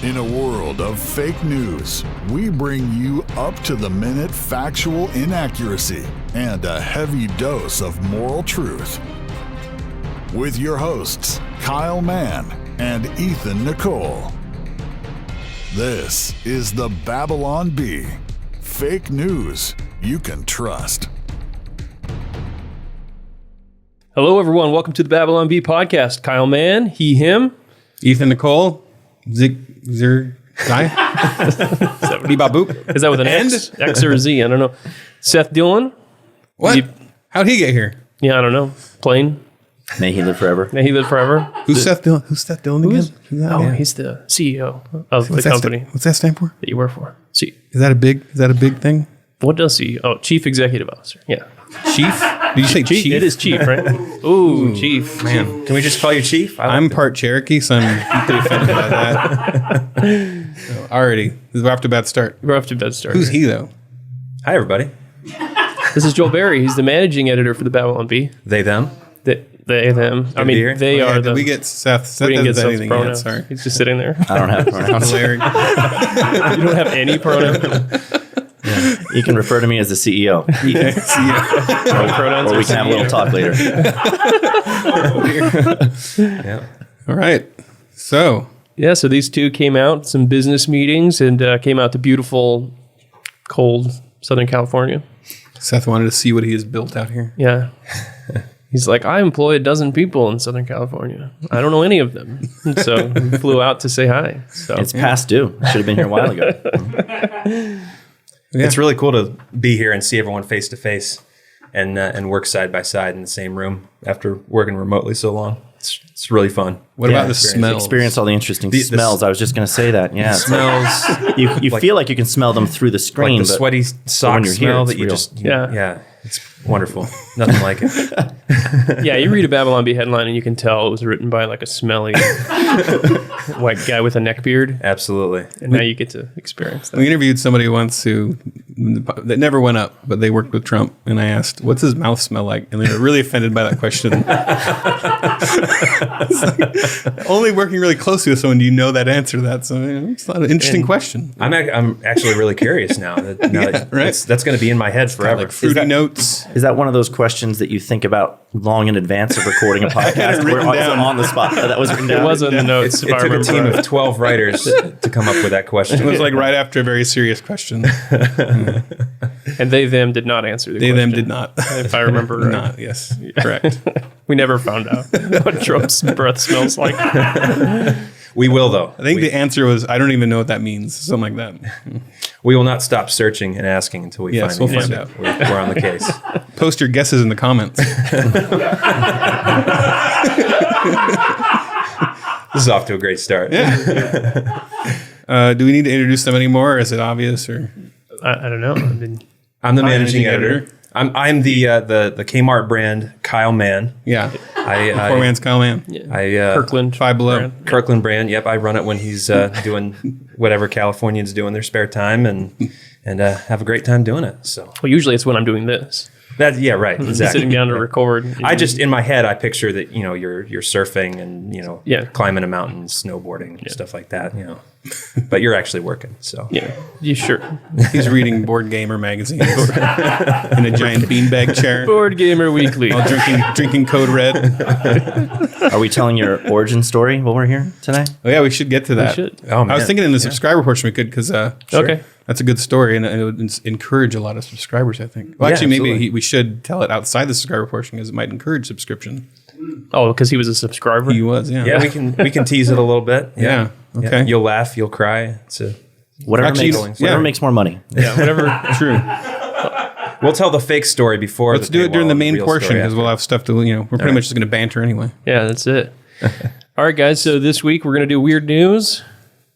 In a world of fake news, we bring you up-to-the-minute factual inaccuracy and a heavy dose of moral truth. With your hosts, Kyle Mann and Ethan Nicole. This is the Babylon Bee. Fake news you can trust. Hello, everyone. Welcome to the Babylon Bee podcast. Kyle Mann, he, him. Ethan Nicole. Zer guy. Is that with an X or a Z? I don't know. Seth Dillon. What? How'd he get here? Yeah, I don't know. Plane. May he live forever. May he live forever. Who's Seth Dillon? Who's Seth Dillon again? He's the CEO of the company What's that stand for? that you work for. See, Is that a big thing? what does CEO? Oh, Chief Executive Officer. Yeah. Chief? Did you say chief? It is Chief, right? Ooh, Chief. Man, Can we just call you Chief? I'm part Cherokee, so I'm pretty offended by that. So, already, we're off to a bad start. We're off to a bad start. Who's he though? Hi, everybody. This is Joel Berry. He's the managing editor for the Babylon Bee. They, them. They, them. I mean, hear. they are Did the. we get Seth? Seth We didn't get doesn't Seth's say anything pronouns. yet. Sorry. He's just sitting there. I don't have pronouns. Larry. You don't have any pronouns. You can refer to me as the CEO. No pronouns. Or we can have a little talk later. All right. So Yeah, so these two came out, some business meetings, and came out to beautiful, cold Southern California. Seth wanted to see what he has built out here. Yeah. He's like, I employ a dozen people in Southern California. I don't know any of them. And so we flew out to say hi. So It's past due. Should have been here a while ago. Yeah. It's really cool to be here and see everyone face to face and work side by side in the same room after working remotely so long. It's really fun. What about the experience. smells? Experience all the interesting smells. I was just going to say that. Yeah. Smells You feel like you can smell them through the screen. like the but sweaty when sock you're here, smell it's that you real. just Yeah. it's wonderful. Nothing like it. yeah, you read a Babylon Bee headline and you can tell it was written by like a smelly white guy with a neck beard. Absolutely. And now you get to experience that. We interviewed somebody once that never went up, but they worked with Trump, and I asked, "What's his mouth smell like?" And they were really offended by that question. Only working really closely with someone do you know that answer to that. So it's not an interesting question. I'm actually really curious now. That right. That's going to be in my head forever. Like fruity notes. Is that one of those questions that you think about long in advance of recording a podcast? Or is it on the spot? That was written down. It was in the notes. It took a team of 12 writers to come up with that question. It was like right after a very serious question. And they, them did not answer the They, question. them did not. If I remember right. Not, yes. Correct. We never found out what Trump's breath smells like. We will, though. I think the answer was, I don't even know what that means. Something like that. We will not stop searching and asking until we Yes, find the we'll find answer. out. We're on the case. Post your guesses in the comments. This is off to a great start. Do we need to introduce them anymore, or is it obvious? Or I don't know. I'm the managing editor. I'm the Kmart brand Kyle Mann. yeah, Poor man's Kyle Mann. Kirkland. Five Below. brand. Kirkland brand. Yep, I run it when he's doing whatever Californians do in their spare time and have a great time doing it. So Well, usually it's when I'm doing this. right, exactly. Sitting down to record. I just in my head I picture that you're surfing and climbing a mountain, snowboarding, stuff like that. But you're actually working. So Yeah, you sure. He's reading Board Gamer magazines in a giant beanbag chair Board Gamer Weekly. while drinking Code Red. Are we telling your origin story while we're here today? Oh yeah, we should get to that. should. Oh, man. I was thinking in the subscriber portion we could because Okay. that's a good story and it would encourage a lot of subscribers. I think. Well, Yeah, actually, maybe absolutely. we should tell it outside the subscriber portion because it might encourage subscription. Oh, because he was a subscriber? He was, yeah. yeah, we can tease it a little bit. Yeah. Okay. You'll laugh, you'll cry. Whatever Actually, makes more money. Yeah, whatever. True. We'll tell the fake story before. Let's do it during the main portion because because we'll have stuff to, we're pretty much just going to banter anyway. Yeah, that's it. All right, guys. So this week we're going to do weird news.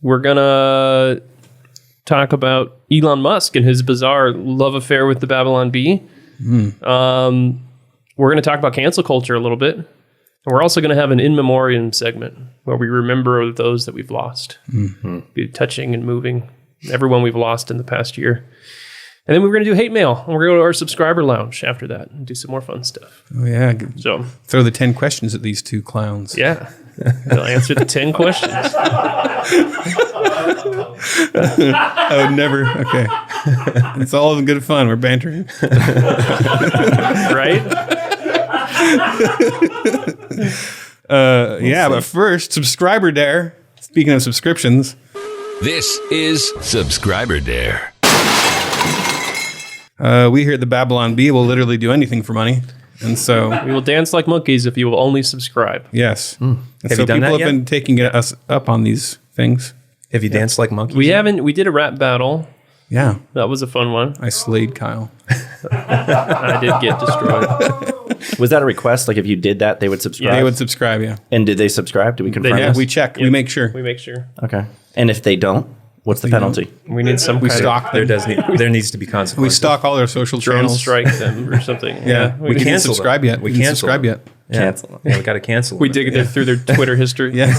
We're going to talk about Elon Musk and his bizarre love affair with the Babylon Bee. We're going to talk about cancel culture a little bit. And we're also going to have an in memoriam segment where we remember those that we've lost. Be touching and moving. Everyone we've lost in the past year. And then we're going to do hate mail. And we're going to go to our subscriber lounge after that and do some more fun stuff. Oh, yeah. So, Throw the 10 questions at these two clowns. yeah. They'll answer the 10 questions. I would never. Okay. It's all in good fun. We're bantering. Right? Yeah, but first, subscriber dare. Speaking of subscriptions, This is Subscriber Dare. we here at the Babylon Bee will literally do anything for money. And so, We will dance like monkeys if you will only subscribe. yes. And Have so you done people that have yet? been taking us up on these things. Have you danced like monkeys? We haven't. We did a rap battle. Yeah. That was a fun one. I slayed Kyle. I did get destroyed. Was that a request? Like if you did that, they would subscribe? They would subscribe, yeah. And did they subscribe? Did we confirm Yeah, this? we check. We make sure. We make sure. Okay. And if they don't, what's the penalty? We need some We kind stalk There them. there needs to be consequences. We stalk all their social of drone channels. strike them or something. Yeah. We We can- can't cancel subscribe them. yet. We didn't cancel subscribe them. yet. Yeah. Cancel. Yeah, we got to cancel. we them. dig it through their Twitter history. Yeah.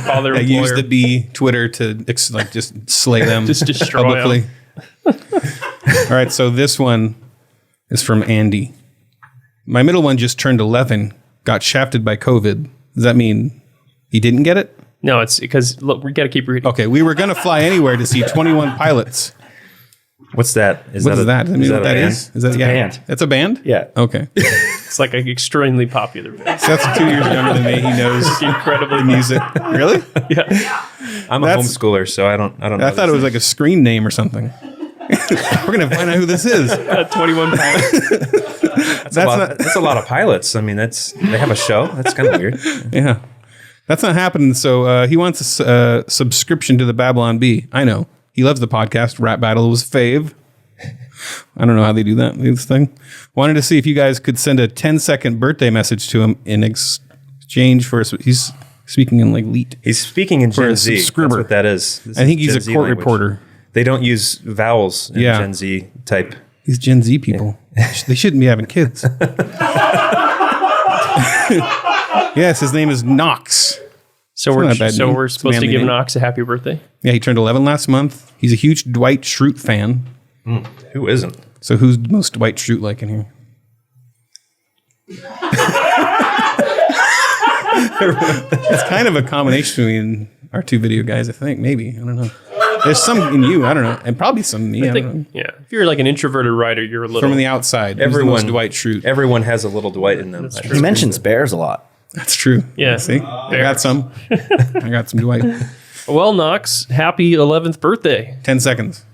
Call their I employer. use the bee Twitter to just slay them. Just destroy publicly. All right, so this one is from Andy. My middle one just turned 11, got shafted by COVID. Does that mean he didn't get it? No, it's because look, we got to keep reading. Okay, we were going to fly anywhere to see 21 Pilots. What's that? What is that? Does that mean what that a band? is? Is that a band. That's a band? Yeah. Okay. It's like an extremely popular band. Seth's 2 years younger than me. He knows Incredibly music. Really? Yeah. I'm a That's- homeschooler, so I don't know. I thought it was like a screen name or something. We're going to find out who this is. 21 pounds. That's a lot of pilots. I mean, they have a show. That's kind of weird. Yeah. That's not happening. So he wants a subscription to the Babylon Bee. I know. He loves the podcast. Rap Battle was fave. I don't know how they do that. This thing. Wanted to see if you guys could send a 10-second birthday message to him in exchange for... He's speaking in like leet. He's speaking in For a Gen Z. subscriber. That's what that is. This I think is he's Gen a Z court language. reporter. They don't use vowels in Yeah. Gen Z type. These Gen Z people. They shouldn't be having kids. Yes, his name is Knox. So not a bad name. we're It's a supposed to manly give name. Knox a happy birthday. Yeah, he turned 11 last month. He's a huge Dwight Schrute fan. Who isn't? So who's most Dwight Schrute like in here? It's kind of a combination between our two video guys, I think. Maybe. I don't know. There's some in you. I don't know. And probably some in me. I don't know. Yeah. If you're like an introverted writer, you're a little. From the outside. Who's the most Dwight Schrute. Everyone has a little Dwight in them. He mentions bears a lot. That's true. Yeah. See? I got some. I got some Dwight. Well, Knox, happy 11th birthday. 10 seconds.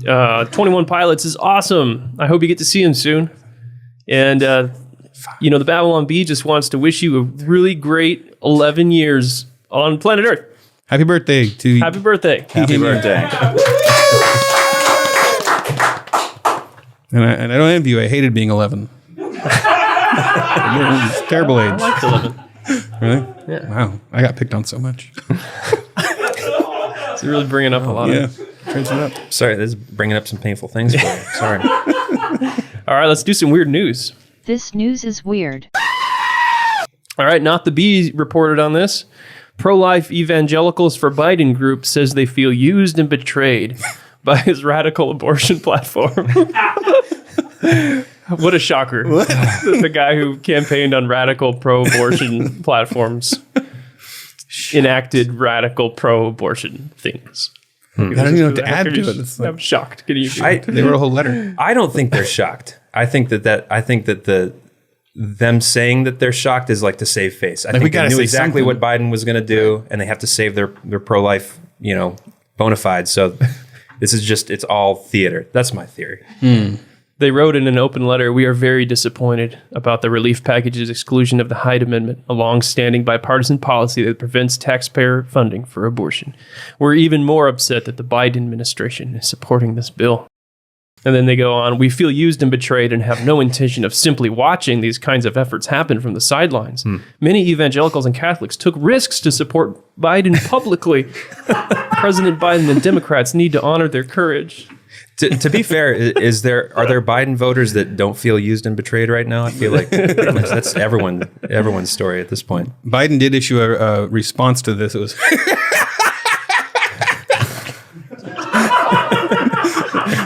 21 Pilots is awesome. I hope you get to see him soon. And, the Babylon Bee just wants to wish you a really great 11 years on planet Earth. Happy birthday to you. Happy birthday. Happy birthday. And I don't envy you. I hated being 11. It's a terrible age. Liked 11. Really? Yeah. Wow. I got picked on so much. It's really bringing up a lot Yeah. of. Turns it up. Sorry, this is bringing up some painful things for you. Sorry. All right, let's do some weird news. This news is weird. All right, Not the Bee reported on this. Pro-life evangelicals for Biden group says they feel used and betrayed by his radical abortion platform. What a shocker. The guy who campaigned on radical pro-abortion platforms enacted radical pro-abortion things. I don't even know what to add to it. It's like, I'm shocked. Can you? they wrote a whole letter. I don't think they're shocked. I think that them saying that they're shocked is like to save face. I we think they gotta knew say exactly something. what Biden was going to do, and they have to save their pro-life, bona fide. So this is just, it's all theater. That's my theory. They wrote in an open letter, "We are very disappointed about the relief package's exclusion of the Hyde Amendment, a long-standing bipartisan policy that prevents taxpayer funding for abortion. We're even more upset that the Biden administration is supporting this bill." And then they go on, "We feel used and betrayed and have no intention of simply watching these kinds of efforts happen from the sidelines. Many evangelicals and Catholics took risks to support Biden publicly. President Biden and Democrats need to honor their courage." To be fair, are there Biden voters that don't feel used and betrayed right now? I feel like that's everyone's story at this point. Biden did issue a response to this. It was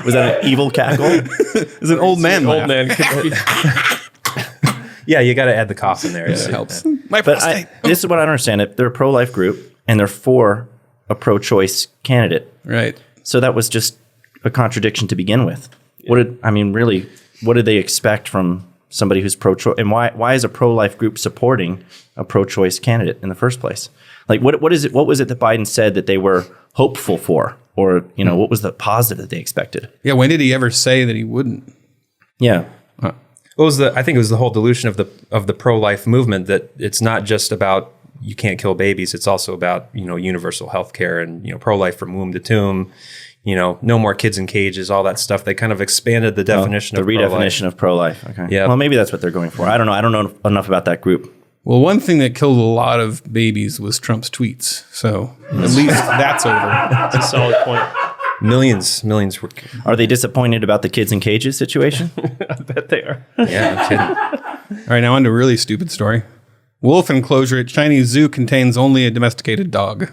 Was that an evil cackle? it's an old man. Old laugh. man. Yeah, you got to add the cough in there. It helps. My But prostate. this is what I don't understand. If they're a pro-life group and they're for a pro-choice candidate. Right. So that was just a contradiction to begin with. What did they expect from somebody who's pro-choice? And why is a pro-life group supporting a pro-choice candidate in the first place? Like, what was it that Biden said that they were hopeful for? Or, what was the positive that they expected? Yeah, when did he ever say that he wouldn't? Yeah. I think it was the whole dilution of the pro-life movement, that it's not just about you can't kill babies. It's also about, universal health care and, pro-life from womb to tomb, no more kids in cages, all that stuff. They kind of expanded the definition of pro-life. The redefinition of pro-life. Okay. Yeah. Well, maybe that's what they're going for. I don't know. I don't know enough about that group. Well, one thing that killed a lot of babies was Trump's tweets. So at least that's over. That's a solid point. Millions were. Are they disappointed about the kids in cages situation? I bet they are. Yeah, I'm kidding. All right, now on to a really stupid story. Wolf enclosure at Chinese zoo contains only a domesticated dog.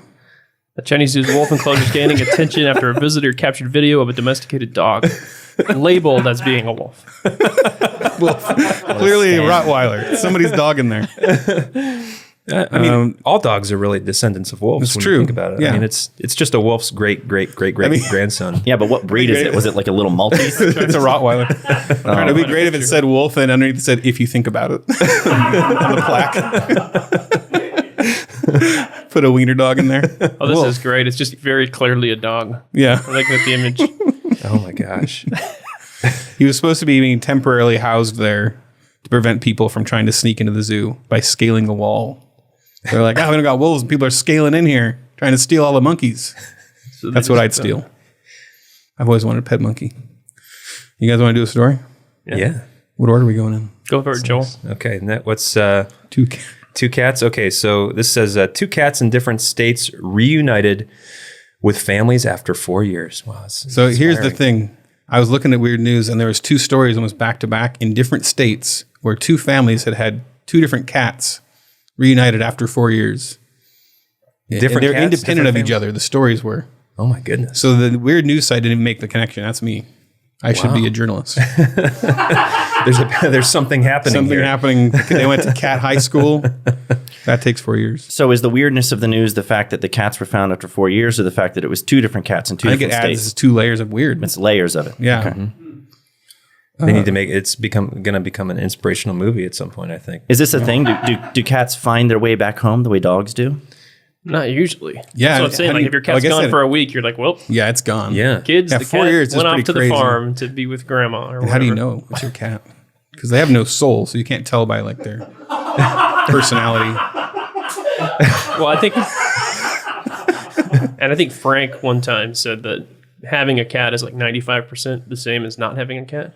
The Chinese zoo's wolf enclosure is gaining attention after a visitor captured video of a domesticated dog labeled as being a wolf. Wolf. Clearly a Rottweiler. Somebody's dog in there. I mean, all dogs are really descendants of wolves. It's when true. You think about it. Yeah. I mean, it's just a wolf's great grandson. Yeah, but what breed is it? Was it like a little Maltese? It's a Rottweiler. It'd be great if it said wolf and underneath it said, if you think about it. On the plaque. Put a wiener dog in there. Oh, this is great. It's just very clearly a dog. Yeah. I like the image. Oh my gosh. He was supposed to be being temporarily housed there to prevent people from trying to sneak into the zoo by scaling the wall. They're like, we don't got wolves, and people are scaling in here trying to steal all the monkeys. So That's what I'd steal. I've always wanted a pet monkey. You guys want to do a story? Yeah. What order are we going in? Go for it, Joel. Okay. And what's Two cats? Okay. So this says 2 cats in different states reunited with families after 4 years. Wow. So here's the thing. I was looking at Weird News, and there was 2 stories almost back to back in different states where 2 families had 2 different cats reunited after 4 years. Different They're cats, independent of different each other. The stories were. Oh my goodness. So the Weird News site didn't even make the connection. That's me. I should be a journalist. There's something happening. Something here. happening. They went to cat high school. That takes 4 years. So is the weirdness of the news the fact that the cats were found after 4 years, or the fact that it was 2 different cats in 2 I think different it adds states? 2 layers of weird. It's layers of it. Yeah. Okay. They need to make it's going to become an inspirational movie at some point, I think. Is this a thing? Do cats find their way back home the way dogs do? Not usually. Yeah, So I'm saying, how do like, you- if your like cat's I gone said- for a week, you're like, well, Yeah, it's gone. Yeah. kids, Yeah, the 4 cat years is went off pretty to the crazy. farm to be with grandma or whatever. How do you know it's your cat? Because they have no soul, so you can't tell by like their personality. Well, I think Frank one time said that having a cat is like 95% the same as not having a cat.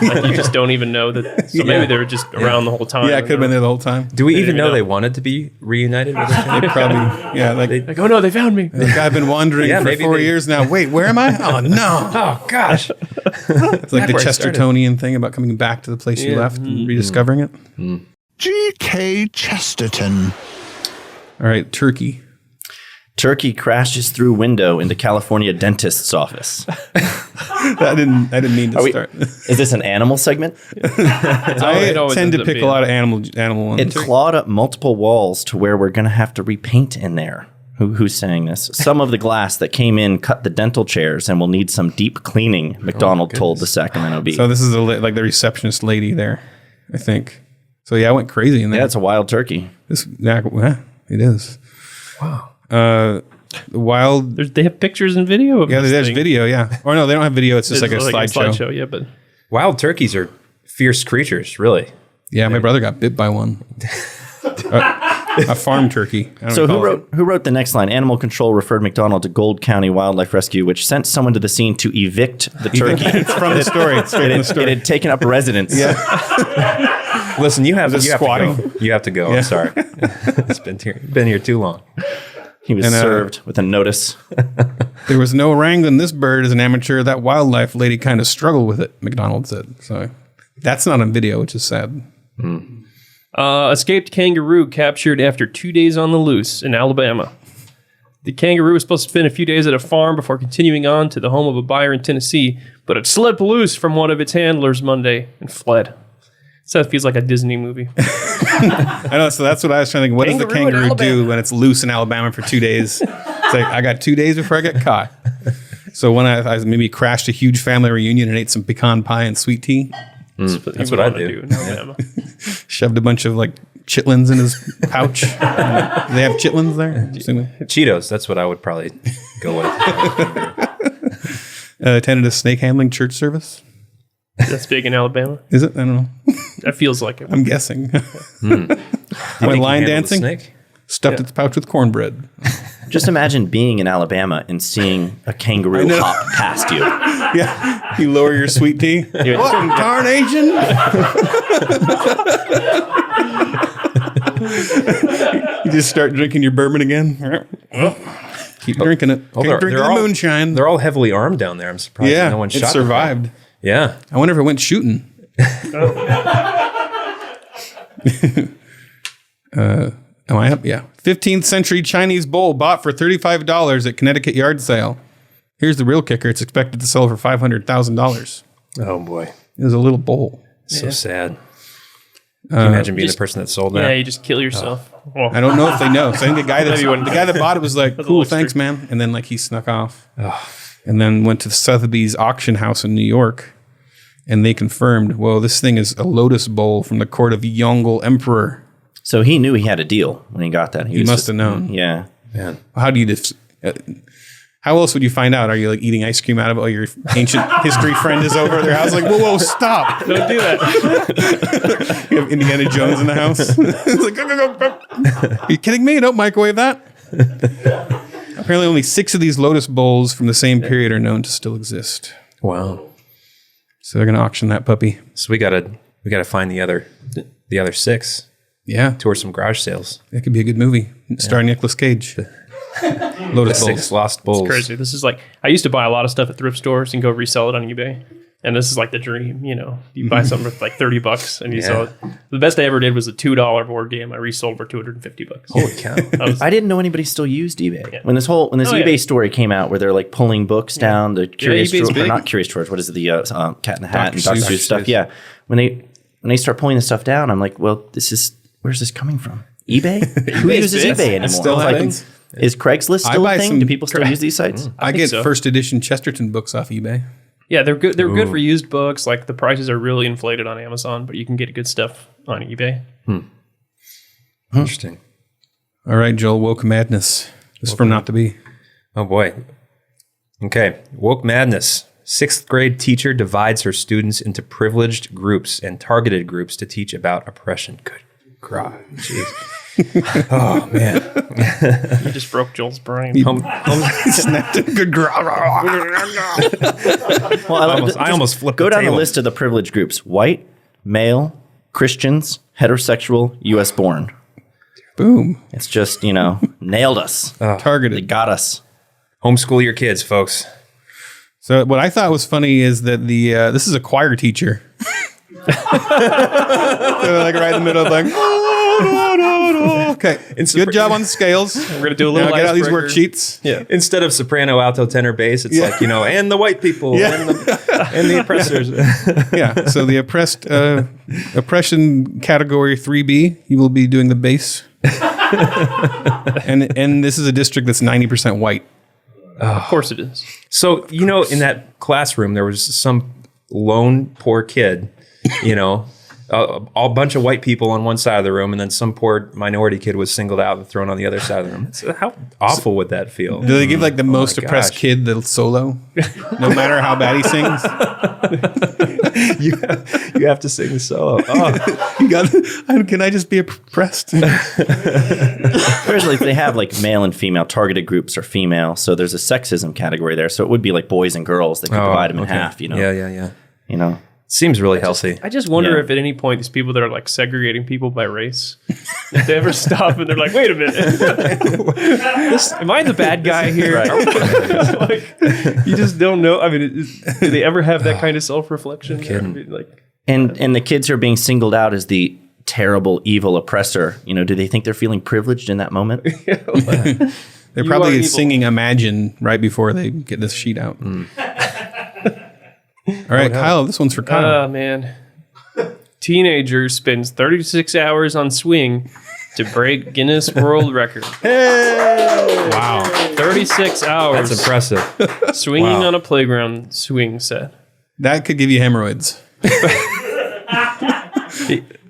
Like, you just don't even know that. So maybe they were just around the whole time. Yeah, it could have been there the whole time. Do we even even know know. they wanted to be reunited with each other? They probably, yeah, like, Like, oh no, they found me. like I've been wandering Yeah, for maybe 4 they- years now. Wait, where am I? Oh no! Oh gosh. It's like the where it started. Chestertonian thing about coming back to the place you left and rediscovering it. G.K. Chesterton. All right, Turkey. Turkey crashes through window into California dentist's office. I didn't mean to start. Is this an animal segment? I it always tend to ends up pick a being. lot of animal ones. It clawed up multiple walls to where we're going to have to repaint in there. Who's saying this? Some of the glass that came in cut the dental chairs and will need some deep cleaning, McDonald told the Sacramento Bee. So this is like the receptionist lady there, I think. So yeah, I went crazy in there. Yeah, it's a wild turkey. Yeah, it is. Wow. Wild. They have pictures and video of Yeah, this there's thing. video. Yeah. Or no, they don't have video. It's just like a slideshow. Yeah, but Wild turkeys are fierce creatures, really. Yeah, my brother got bit by one. A farm turkey. I don't So call who wrote the next line? Animal Control referred McDonald to Gold County Wildlife Rescue, which sent someone to the scene to evict the turkey. It's from the story. It's straight from the It story. had taken up residence. Listen, you have to squatting? go. You have to go. I'm sorry. It's been here too long. He was served with a notice. There was no wrangling this bird as an amateur. That wildlife lady kind of struggled with it, McDonald said. So that's not on video, which is sad. escaped kangaroo captured after 2 days on the loose in Alabama. The kangaroo was supposed to spend a few days at a farm before continuing on to the home of a buyer in Tennessee, but it slipped loose from one of its handlers Monday and fled. Seth feels like a Disney movie. I know, so that's what I was trying to think. What does the Kangaroo in kangaroo do Alabama. when it's loose in Alabama for 2 days? It's like, I got 2 days before I get caught. So when I maybe crashed a huge family reunion and ate some pecan pie and sweet tea, That's what I do. In Alabama. shoved a bunch of like chitlins in his pouch. Do they have chitlins there? Cheetos. That's what I would probably go with. Attended a snake handling church service. That's big in Alabama. Is it? I don't know. That feels like it. I'm guessing. Went Think line you handle the dancing. snake? Stuffed its pouch with cornbread. Just imagine being in Alabama and seeing a kangaroo hop past you. Yeah. You lower your sweet tea. What in tarnation? You just start drinking your bourbon again. Keep drinking it. Keep drinking the moonshine. They're all heavily armed down there. I'm surprised no one it shot survived. them. Yeah. I wonder if it went shooting. Am I up? Yeah. 15th century Chinese bowl bought for $35 at Connecticut yard sale. Here's the real kicker. It's expected to sell for $500,000. Oh, boy. It was a little bowl. So sad. Can you imagine being the person that sold that? Yeah, you just kill yourself. Well, I don't know if they know. So I think the guy that bought it was like, cool, look thanks, man. And then like he snuck off. And then went to Sotheby's auction house in New York. And they confirmed, well, this thing is a lotus bowl from the court of Yongle Emperor. So he knew he had a deal when he got that. He must have known. Yeah. Man. How do you how else would you find out? Are you like eating ice cream out of it? Oh, your ancient history friend is over at their house. Like, whoa, stop. don't do that. You have Indiana Jones in the house. It's like, go. Are you kidding me? Don't microwave that. Apparently only 6 of these lotus bowls from the same period are known to still exist. Wow. So they're going to auction that puppy. So we gotta find the other 6. Yeah. Tour some garage sales. That could be a good movie. Starring Nicolas Cage. Lotus bowls. 6 lost bowls. It's crazy. This is like, I used to buy a lot of stuff at thrift stores and go resell it on eBay. And this is like the dream, you know. You buy something for like $30 and you sell it. The best I ever did was a $2 board game I resold for $250. Holy cow. I didn't know anybody still used eBay. Yeah. When this eBay story came out where they're like pulling books down, the Curious eBay's George, big. not Curious George, what is it, the Cat in the Hat Dr. and Dr. Seuss. Seuss stuff. Yeah. When they start pulling this stuff down, I'm like, well, where's this coming from? eBay? Who uses big. eBay anymore? Still Like, happens. is Craigslist I still buy a thing? some Do people still use these sites? I think get so. first edition Chesterton books off eBay. Yeah, they're good. They're good for used books. Like the prices are really inflated on Amazon, but you can get good stuff on eBay. Interesting. All right, Joel, woke madness. This is from Not to Be. Oh, boy. Okay. Woke madness. 6th grade teacher divides her students into privileged groups and targeted groups to teach about oppression. Good God. Jeez. Oh, man. You just broke Joel's brain. Snapped a good Well, I almost flipped go the down the table. list of the privileged groups: white, male, Christians, heterosexual, U.S. born. Boom. It's just, nailed us. They Targeted. got us. Homeschool your kids, folks. So what I thought was funny is that this is a choir teacher. So like right in the middle of like, okay, good job on the scales. We're gonna do a little. Now get out these icebreaker. worksheets. Yeah. Instead of soprano, alto, tenor, bass, it's like, and the white people and the oppressors. Yeah. So the oppression category 3B, you will be doing the bass. and this is a district that's 90% white. Of course it is. So, in that classroom, there was some lone poor kid, a bunch of white people on one side of the room, and then some poor minority kid was singled out and thrown on the other side of the room. So how awful would that feel? Do they give like the most my oppressed gosh. kid the solo? No matter how bad he sings? You have to sing the solo. Oh, Can I just be oppressed? Whereas like they have like male and female targeted groups are female, so there's a sexism category there. So it would be like boys and girls. They could divide them in half. Yeah. Seems really healthy. I just wonder Yeah. if at any point these people that are like segregating people by race, if they ever stop and they're like, "Wait a minute, am I the bad guy here?" Like, you just don't know. I mean, do they ever have that kind of self-reflection? Like, And the kids who are being singled out as the terrible, evil oppressor, do they think they're feeling privileged in that moment? They're You probably are evil. singing Imagine right before they get this sheet out. All right, Kyle, this one's for Kyle. oh man, teenager spends 36 hours on swing to break Guinness World Record. Wow. 36 hours That's impressive. swinging on a playground swing set. That could give you hemorrhoids.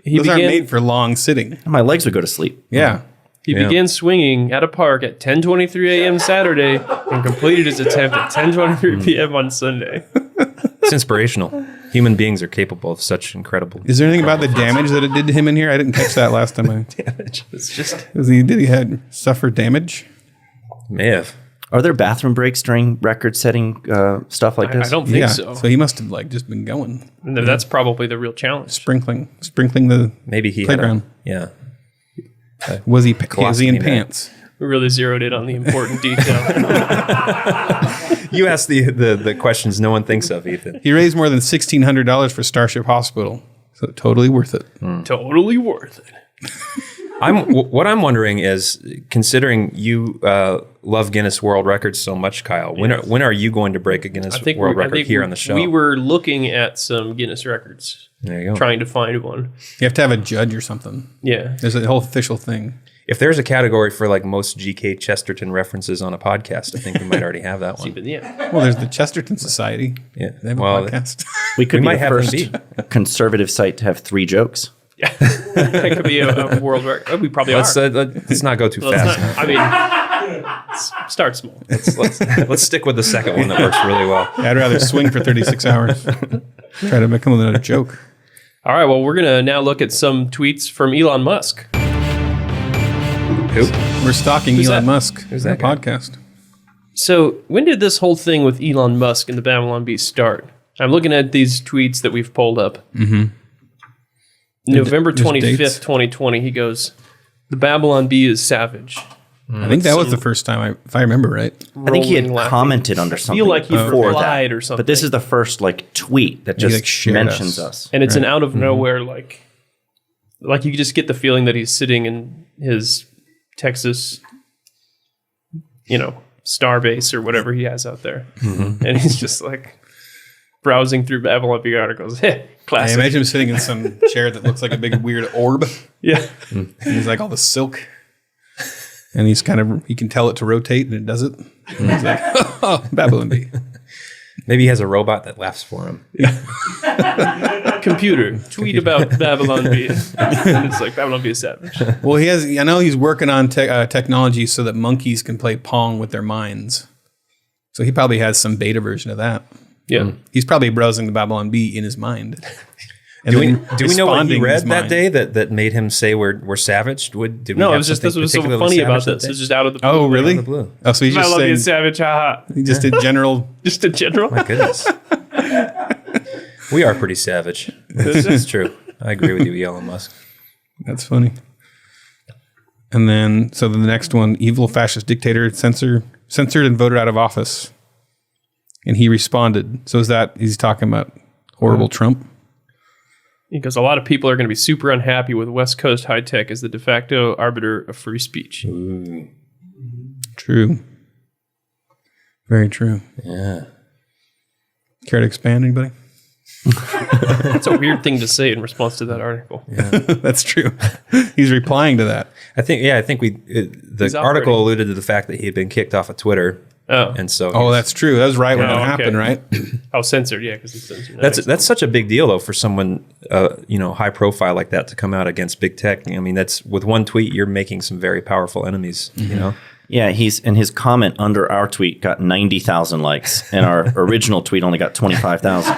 He Those aren't began, made for long sitting. My legs would go to sleep. Yeah. he began swinging at a park at 10:23 a.m. Saturday and completed his attempt at 10:23 p.m. on Sunday. It's inspirational. Human beings are capable of such incredible Is there anything about the damage that it did to him in here? I didn't catch that last time. damage. It's just Did he suffer damage? may have. Are there bathroom breaks during record-setting stuff like this? I don't think Yeah. so. So he must have just been going, No, that's probably the real challenge. sprinkling the Maybe he playground. had Was he in Colostomy pants? We really zeroed in on the important detail. You asked the questions no one thinks of, Ethan. He raised more than $1,600 for Starship Hospital, so totally worth it. Totally worth it. What I'm wondering is, considering you love Guinness World Records so much, Kyle, when are you going to break a Guinness World Record here on the show? We were looking at some Guinness records, There you go. trying to find one. You have to have a judge or something. Yeah. There's a whole official thing. If there's a category for like most G.K. Chesterton references on a podcast, I think we might already have that one. But yeah. Well, there's the Chesterton Society. Yeah. They have a Well, podcast. We could We be might the have them first conservative site to have 3 jokes. That could be a world record. Oh, we probably let's are. let's not go too Let's fast. not- I mean, start small. Let's stick with the second one that works really well. I'd rather swing for 36 hours. Try to come up with another joke. All right, well, we're going to now look at some tweets from Elon Musk. Who? We're stalking Who's Elon that? Musk. Who's on that the guy? podcast. So, when did this whole thing with Elon Musk and the Babylon Bee start? I'm looking at these tweets that we've pulled up. Mm-hmm. November There's 25th, dates. 2020, he goes, "The Babylon Bee is savage." I think that was the first time, if I remember right. I think he had Rolling laughing. commented under I something feel like he before replied that. or something. But this is the first tweet that He, just shared mentions us. us. And it's an Right. out of nowhere, like you just get the feeling that he's sitting in his Texas, Starbase or whatever he has out there. And he's just browsing through Babylon Bee articles. I Classic. imagine him sitting in some chair that looks like a big weird orb. Yeah. And he's like all the silk. And he's you can tell it to rotate and it does it. And he's like, oh, Babylon Bee. Maybe he has a robot that laughs for him. Computer, tweet about Babylon Bee. And it's like, Babylon Bee is savage. Well, I know he's working on technology so that monkeys can play Pong with their minds. So he probably has some beta version of that. Yeah. He's probably browsing the Babylon Bee in his mind. And Do we then know what he responding in his read that mind. day that made him say we're savage? Did we No, have it was just, this something was so particularly funny about savage that this. day? It's just out of the blue. Oh, really? the blue. Oh, so he's just Babylon Bee saying, is savage, haha. he just did general. Just in general. My goodness. We are pretty savage. It's true. I agree with you, Elon Musk. That's funny. And then, so the next one, evil fascist dictator censored and voted out of office. And he responded. So he's talking about horrible Trump? Because a lot of people are going to be super unhappy with West Coast high tech as the de facto arbiter of free speech. True. Very true. Yeah. Care to expand, anybody? That's a weird thing to say in response to that article. That's true. He's replying to that. I think the article alluded to the fact that he had been kicked off of Twitter. Oh, And so Oh, that's true. That was right when Oh, it okay. happened, right? censored. Yeah, because it's censored. that's such a big deal though for someone high profile like that to come out against big tech. I mean, that's with one tweet you're making some very powerful enemies, you know. Yeah, his comment under our tweet got 90,000 likes, and our original tweet only got 25,000.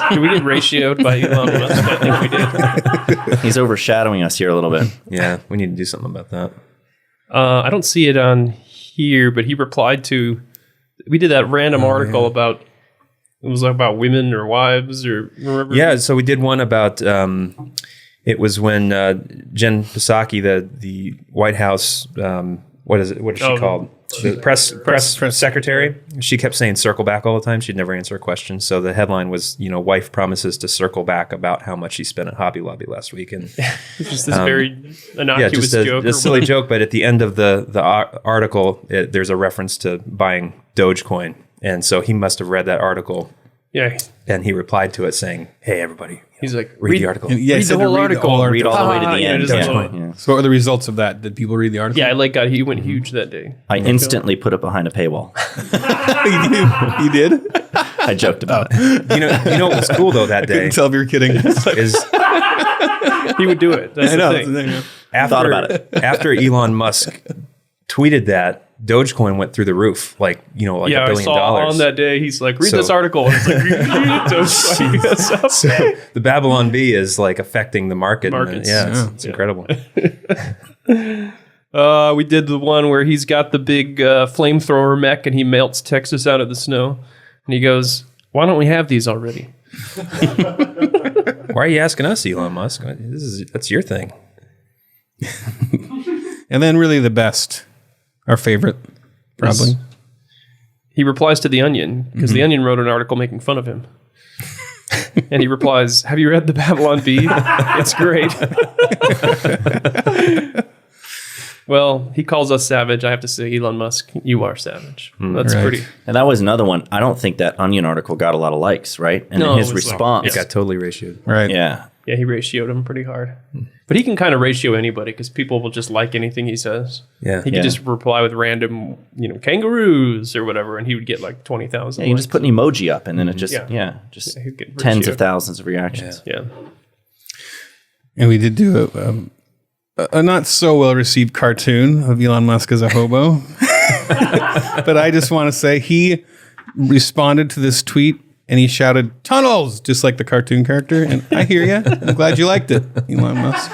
Did we get ratioed by Elon Musk? I think we did. He's overshadowing us here a little bit. Yeah, we need to do something about that. I don't see it on here, but he replied to. We did that random article about. It was about women or wives or remember? Yeah, so we did one about it was when Jen Psaki, the White House what is she called? The press secretary. She kept saying circle back all the time. She'd never answer a question. So the headline was, wife promises to circle back about how much she spent at Hobby Lobby last week. And It's just this very innocuous joke. a silly joke. But at the end of the article, there's a reference to buying Dogecoin. And so he must have read that article. Yeah. And he replied to it saying, hey, everybody, He's like, Read the article. And, yeah, he read said the to whole read the article. whole Read all the way to the Yeah, end. just Yeah. like, Yeah. So what were the results of that? Did people read the article? Yeah, he went huge that day. I instantly put it behind a paywall. You did? I joked about it. You know what was cool though that day Couldn't tell if you were kidding. is He would do it. That's I know, the that's thing. the thing, yeah. after, Thought about it. after Elon Musk tweeted that, Dogecoin went through the roof, like Yeah, $1 I billion. saw on that day. He's like, read So- this article. And it's like, read it. So the Babylon Bee is like affecting the market. Markets. It's incredible. We did the one where he's got the big flamethrower mech and he melts Texas out of the snow. And he goes, why don't we have these already? Why are you asking us, Elon Musk? That's your thing. And then really the best, our favorite, probably. He replies to The Onion because The Onion wrote an article making fun of him. And he replies, have you read the Babylon Bee? It's great. Well, he calls us savage. I have to say, Elon Musk, you are savage. That's Right. pretty. And that was another one. I don't think that Onion article got a lot of likes, right? And No, then his it was like- response. It got totally ratioed. Right. Yeah. Yeah, he ratioed him pretty hard. But he can kind of ratio anybody because people will just like anything he says. Yeah. He could just reply with random, kangaroos or whatever, and he would get like 20,000. You can just put an emoji up and then it just, Yeah. just he'd get tens ratioed. of thousands of reactions. Yeah. And we did do a not so well received cartoon of Elon Musk as a hobo. But I just want to say he responded to this tweet and he shouted, tunnels, just like the cartoon character. And I hear you. I'm glad you liked it, Elon Musk.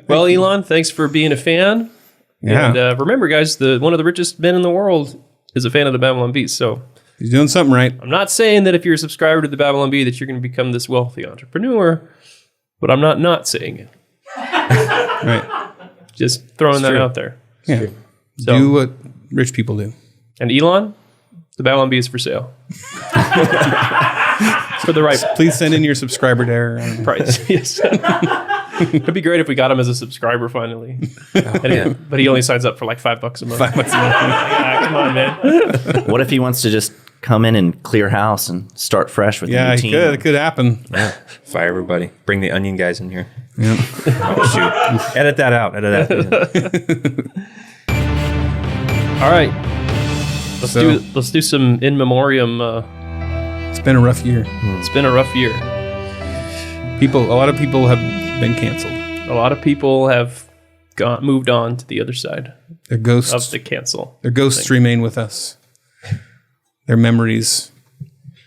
Well, Elon, thanks for being a fan. Yeah. And remember, guys, one of the richest men in the world is a fan of the Babylon Bee. So He's doing something right. I'm not saying that if you're a subscriber to the Babylon Bee that you're going to become this wealthy entrepreneur, but I'm not saying it. Right. Just throwing that out there. Yeah. So, Do what rich people do. and Elon, the Babylon Bee is for sale. For the right Please send in your subscriber dare. price. Yes. It'd be great if we got him as a subscriber finally. But he only signs up for like $5 a month. Come on, man. What if he wants to just come in and clear house and start fresh with a Yeah, new it team? could. It could happen. Fire everybody. Bring the Onion guys in here. Oh, shoot. Edit that out. Edit that. All right. Let's do some in memoriam. It's been a rough year. It's been a rough year. A lot of people have been canceled. A lot of people have moved on to the other side Their ghosts. of the cancel. Their ghosts remain with us. Their memories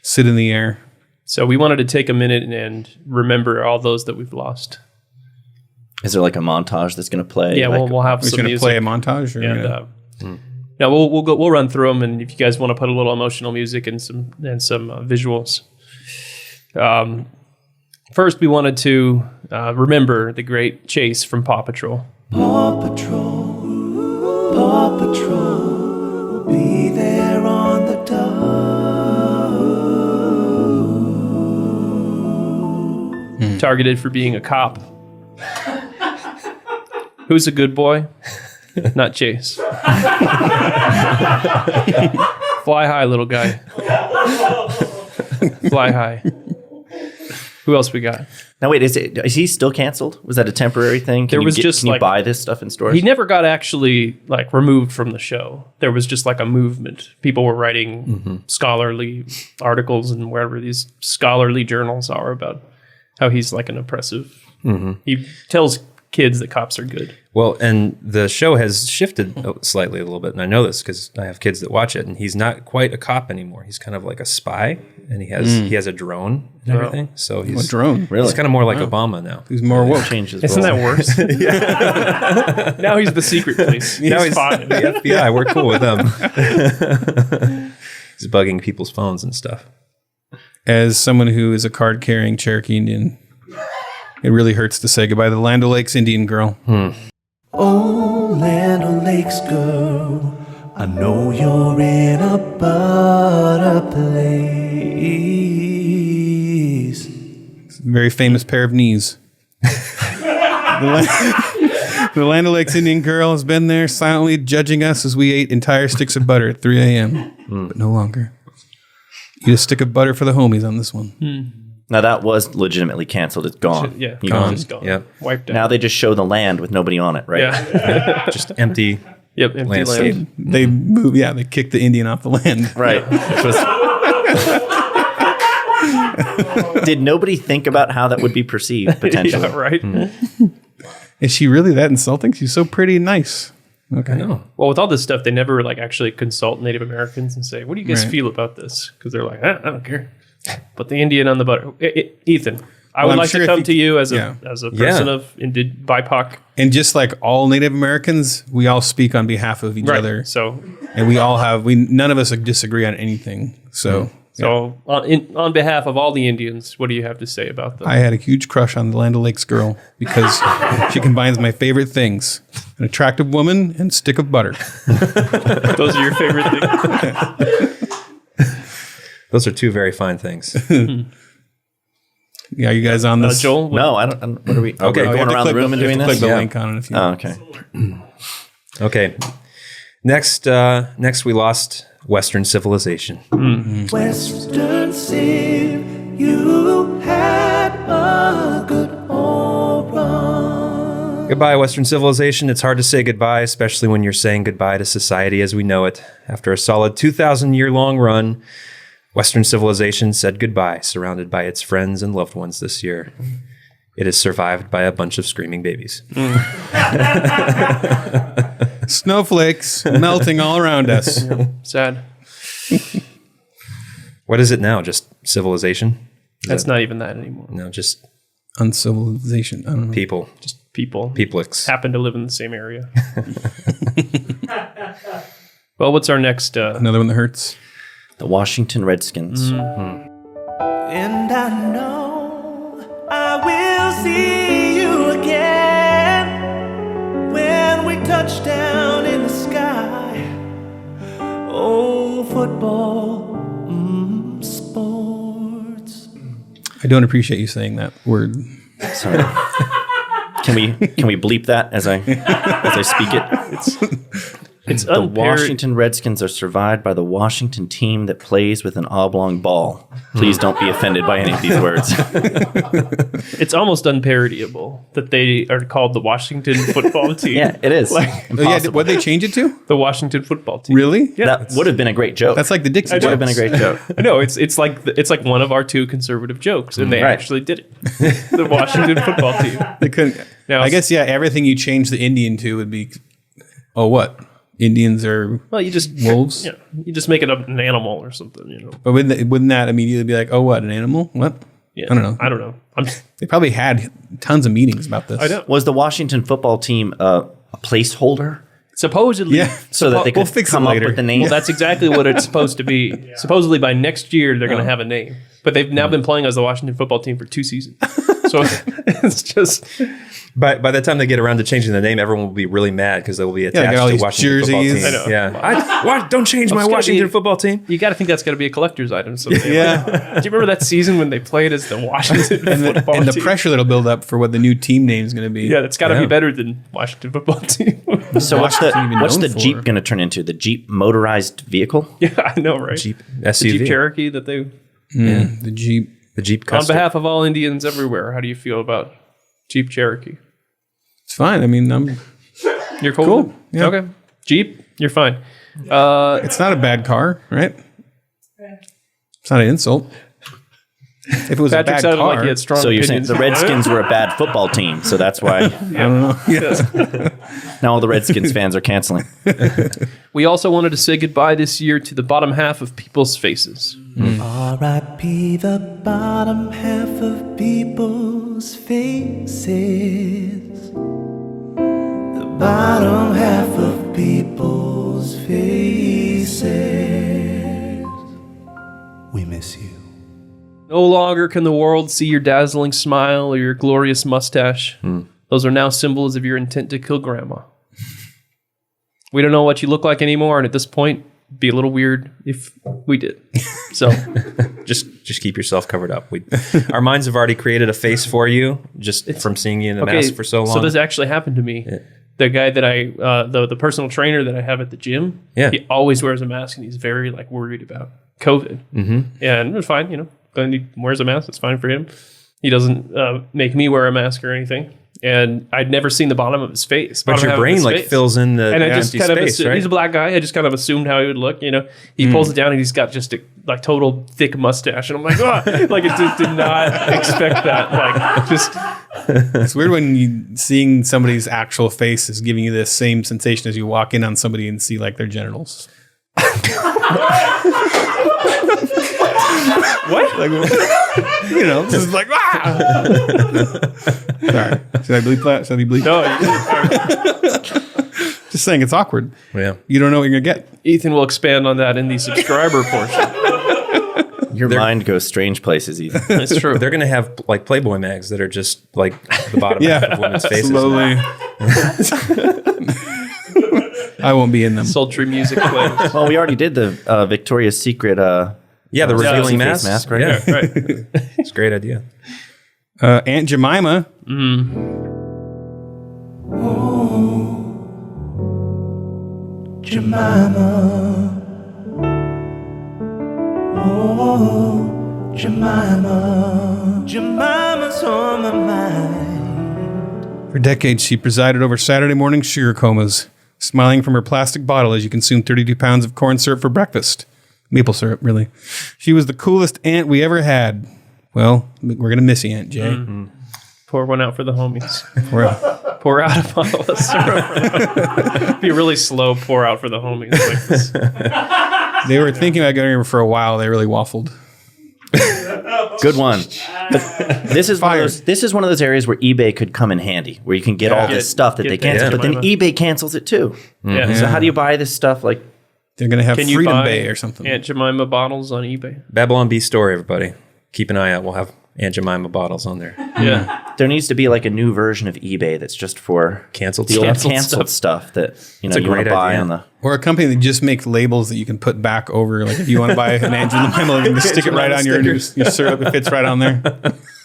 sit in the air. So we wanted to take a minute and remember all those that we've lost. Is there like a montage that's going to play? Yeah, like, we'll have We're just some going to music. play a montage. Or And no, we'll run through them, and if you guys want to put a little emotional music and some visuals. First, we wanted to remember the great Chase from Paw Patrol. Paw Patrol, Paw Patrol, be there on the dot. Targeted for being a cop. Who's a good boy? Not Chase. Fly high, little guy. Fly high. Who else we got? Now wait, is he still canceled? Was that a temporary thing? Can you buy this stuff in stores? He never got actually removed from the show. There was just like a movement. People were writing scholarly articles and wherever these scholarly journals are about how he's like an oppressive. He tells kids that cops are good. Well, and the show has shifted slightly a little bit, and I know this because I have kids that watch it, and he's not quite a cop anymore. He's kind of like a spy, and he has a drone and everything. So he's a drone. Really? He's kind of more like Obama now. He's more woke. Changes. Isn't that worse? Now he's the secret police. Now he's fine. the FBI. We're cool with them. He's bugging people's phones and stuff. As someone who is a card-carrying Cherokee Indian, it really hurts to say goodbye to the Land O'Lakes Indian girl. Oh, Land O'Lakes girl, I know you're in a better place. Very famous pair of knees. The Land O'Lakes Indian girl has been there silently judging us as we ate entire sticks of butter at 3 a.m. But no longer. Eat a stick of butter for the homies on this one. Now that was legitimately canceled. It's gone. Yeah, Gone. just gone. Yep. Wiped out. Now they just show the land with nobody on it, right? Yeah. Just empty. Yep. Empty Landscape. land. They move. Yeah, they kicked the Indian off the land. Right. Which was- Did nobody think about how that would be perceived potentially? Yeah, right. Is she really that insulting? She's so pretty and nice. Okay. No. Well, with all this stuff, they never like actually consult Native Americans and say, "What do you guys Right. feel about this?" Because they're like, I don't care." But the Indian on the butter, Ethan. I would I'm like sure to if come you- to you as a yeah. person of BIPOC. And just like all Native Americans, we all speak on behalf of each other, So and we all have none of us disagree on anything. So. on behalf of all the Indians, what do you have to say about them? I had a huge crush on the Land O'Lakes girl because she combines my favorite things: an attractive woman and stick of butter. Those are your favorite things. Those are two very fine things. Yeah, you guys on this? Joel? No, I don't. What are we? Okay. We're You have going to around the click room and you have doing to this. click the Yeah. link on it if you. Oh, okay. Okay. Next, we lost Western civilization. Western Civ, you had a good run. Goodbye, Western civilization. It's hard to say goodbye, especially when you're saying goodbye to society as we know it. After a solid 2,000-year-long run, Western civilization said goodbye, surrounded by its friends and loved ones this year. It is survived by a bunch of screaming babies. Snowflakes melting all around us. Sad. What is it now? Just civilization? That's not even that anymore. No, just Uncivilization. I don't know. people. Just people. Peoplix. Happen to live in the same area. Well, what's our next? Another one that hurts. The Washington Redskins. And I know I will see you again when we touch down in the sky. Oh, football, sports. I don't appreciate you saying that word. Sorry. Can we bleep that as I speak it? It's The Washington Redskins are survived by the Washington team that plays with an oblong ball. Please don't be offended by any of these words. It's almost unparodiable that they are called the Washington football team. Yeah, it is. Oh, yeah, what did they change it to? The Washington football team. Really? Yeah. That would have been a great joke. That's like the Dixie would have been a Chicks. great joke. I know it's like one of our two conservative jokes, and they Right. actually did it. The Washington football team. They couldn't. Now- I guess yeah. Everything you change the Indian to would be. Oh, what? Indians are. Well, you just Wolves? Yeah, you just make it up an animal or something. You know. But wouldn't that immediately be like, oh, what, an animal? What? Yeah. I don't know. I don't know. They probably had tons of meetings about this. I know. Was the Washington football team a placeholder Supposedly. Yeah. so that they We'll could fix it come up later. with the name? Well, that's exactly what it's supposed to be. Supposedly by next year they're going to have a name, but they've now been playing as the Washington football team for 2 seasons. So it's just By the time they get around to changing the name, everyone will be really mad because they will be they got attached all to these Washington football jerseys. team. I know. Yeah. Don't change my It's gotta Washington be- football team. you got to think that's got to be a collector's item. Someday. Yeah. Do you remember that season when they played as the Washington football And the team? pressure that'll build up for what the new team name is going to be. Yeah, that's got to Yeah. be better than Washington football team. So what's Washington even the known Jeep for? going to turn into? The Jeep motorized vehicle? Yeah, I know, right? Jeep The SUV. Jeep Cherokee that they. The Jeep. The Jeep On Custard. behalf of all Indians everywhere, how do you feel about Jeep Cherokee? It's fine. I mean, You're cool. Cool, with it? yeah. Okay. Jeep, you're fine. it's not a bad car, right? It's not an insult. If it was Patrick a bad sounded car, like he had strong So you're saying opinions. the Redskins were a bad football team, so that's why I don't know. Yeah. now all the Redskins fans are canceling. We also wanted to say goodbye this year to the bottom half of people's faces. R.I.P. the bottom half of people's faces. The bottom half of people's faces. We miss you. No longer can the world see your dazzling smile or your glorious mustache. Those are now symbols of your intent to kill grandma. We don't know what you look like anymore, and at this point, it'd be a little weird if we did. So, Just keep yourself covered up. Our minds have already created a face for you just from seeing you in a mask for so long. So this actually happened to me. The guy that the personal trainer that I have at the gym, Yeah. he always wears a mask, and he's very worried about COVID. Mm-hmm. And it was fine, Then he wears a mask. It's fine for him. He doesn't make me wear a mask or anything. And I'd never seen the bottom of his face. But your brain like fills in the and I just empty kind of space, right? He's a black guy. I just kind of assumed how he would look. He pulls it down and he's got just a like total thick mustache, and I'm like, oh, like it just did not expect that. Like just It's weird when you seeing somebody's actual face is giving you the same sensation as you walk in on somebody and see like their genitals. what? Like, this is like, Sorry. Should I bleep that? Should I be bleep? No, Just saying it's awkward. Yeah. You don't know what you're going to get. Ethan will expand on that in the subscriber portion. Your mind goes strange places, Ethan. That's true. They're going to have like Playboy mags that are just like the bottom half of women's faces. Slowly. I won't be in them. Sultry music plays. Well, we already did the Victoria's Secret. The revealing face mask, right? Yeah, Right. it's a great idea. Aunt Jemima. Jemima. Oh, Jemima. Jemima's on my mind. For decades, she presided over Saturday morning sugar comas, smiling from her plastic bottle as you consumed 32 pounds of corn syrup for breakfast. Maple syrup, really. She was the coolest aunt we ever had. Well, we're going to miss you, Aunt Jay. Mm-hmm. Pour one out for the homies. We're- Pour out a bottle of syrup. Be a really slow pour out for the homies. Like this. They were thinking about getting her for a while. They really waffled. Good one. But this is one of those areas where eBay could come in handy, where you can get all this stuff that they cancel, but then eBay cancels it too. Yeah. So how do you buy this stuff? Like, They're going to have Can you Freedom buy Bay or something. Aunt Jemima bottles on eBay? Babylon Bee story, everybody. Keep an eye out. We'll have Aunt Jemima bottles on there. Yeah. there needs to be like a new version of eBay that's just for Canceled the old stuff. canceled stuff that you It's a want to great buy idea. on the. Or a company that just makes labels that you can put back over. Like if you want to buy an Aunt Jemima, you can just stick it right on your syrup. It fits right on there.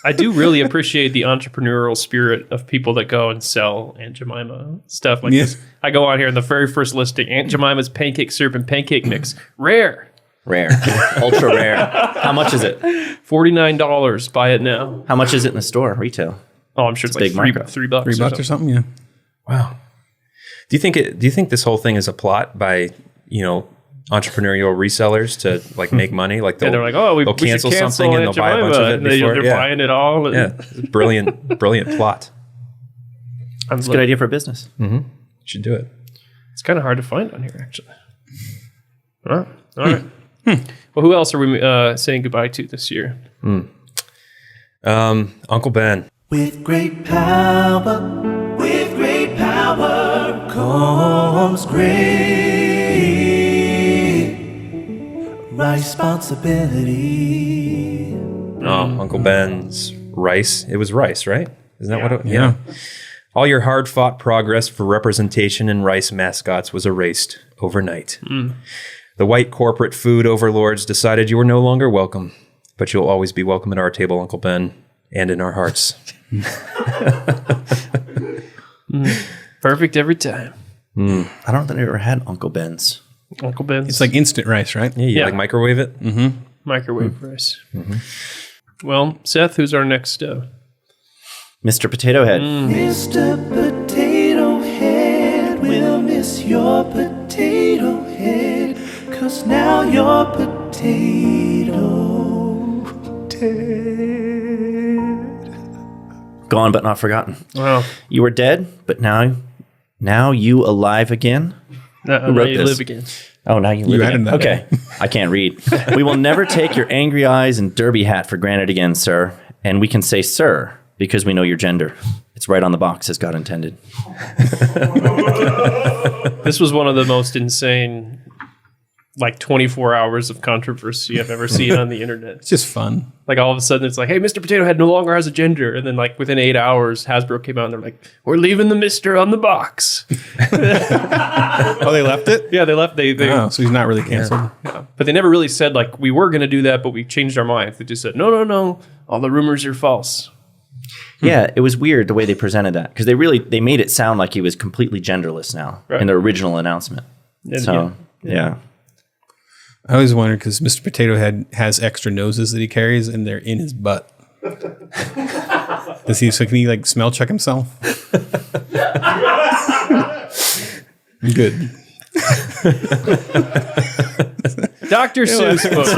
I do really appreciate the entrepreneurial spirit of people that go and sell Aunt Jemima stuff like Yes. this. I go on here and the very first listing, Aunt Jemima's pancake syrup and pancake mix. Rare. Ultra rare. How much is it? $49. Buy it now. How much is it in the store, retail? Oh, I'm sure it's like big markup. $3 $3 or something, yeah. Wow. Do you think this whole thing is a plot by, entrepreneurial resellers to like make money? Like And they're like, oh, they'll we cancel should cancel something and Aunt they'll buy a bunch Jemima. of it And before. they're buying it all. Yeah. Brilliant plot. It's a good idea for business. Should do it. It's kind of hard to find on here, actually. All right. Well, who else are we saying goodbye to this year? Uncle Ben. With great power comes great responsibility. Oh, Uncle Ben's rice. It was rice, right? Isn't that what it was? Yeah. All your hard-fought progress for representation in rice mascots was erased overnight. The white corporate food overlords decided you were no longer welcome, but you'll always be welcome at our table, Uncle Ben, and in our hearts. Perfect every time. I don't think I ever had Uncle Ben's. Uncle Ben's. It's like instant rice, right? Yeah, you Yeah. like microwave it? microwave rice. Well, Seth, who's our next? Mr. Potato Head. Mr. Potato Head, we'll miss your potato head, 'cause now you're potato dead. Gone but not forgotten. Wow. You were dead, but now you alive again. Who wrote you this? live again. Oh, now you live added again. that. Okay, I can't read. We will never take your angry eyes and derby hat for granted again, sir. And we can say sir because we know your gender. It's right on the box as God intended. This was one of the most insane, 24 hours of controversy I've ever seen on the internet. It's just fun. Like all of a sudden it's like, hey, Mr. Potato Head no longer has a gender. And then within 8 hours, Hasbro came out and they're like, we're leaving the Mr. on the box. Oh, they left it? Yeah, they left. They Oh, so he's not really canceled. But they never really said we were going to do that, but we changed our minds. They just said, no, all the rumors are false. Yeah, it was weird the way they presented that because they made it sound like he was completely genderless now Right. in the original announcement. And, So yeah. I always wondered because Mr. Potato Head has extra noses that he carries, and they're in his butt. Does he? So can he like smell check himself? Good. Dr. Seuss books.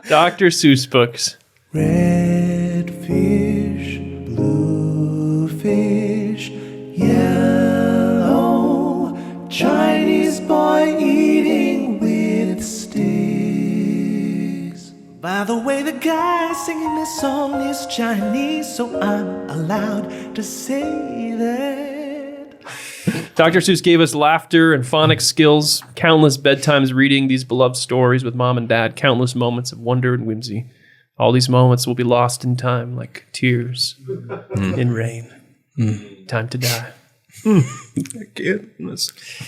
Dr. Seuss books. Red fish, blue fish, yellow, Chinese boy eating with sticks. By the way, the guy singing this song is Chinese, so I'm allowed to say that. Dr. Seuss gave us laughter and phonics skills, countless bedtimes reading these beloved stories with mom and dad, countless moments of wonder and whimsy. All these moments will be lost in time like tears in rain. Time to die.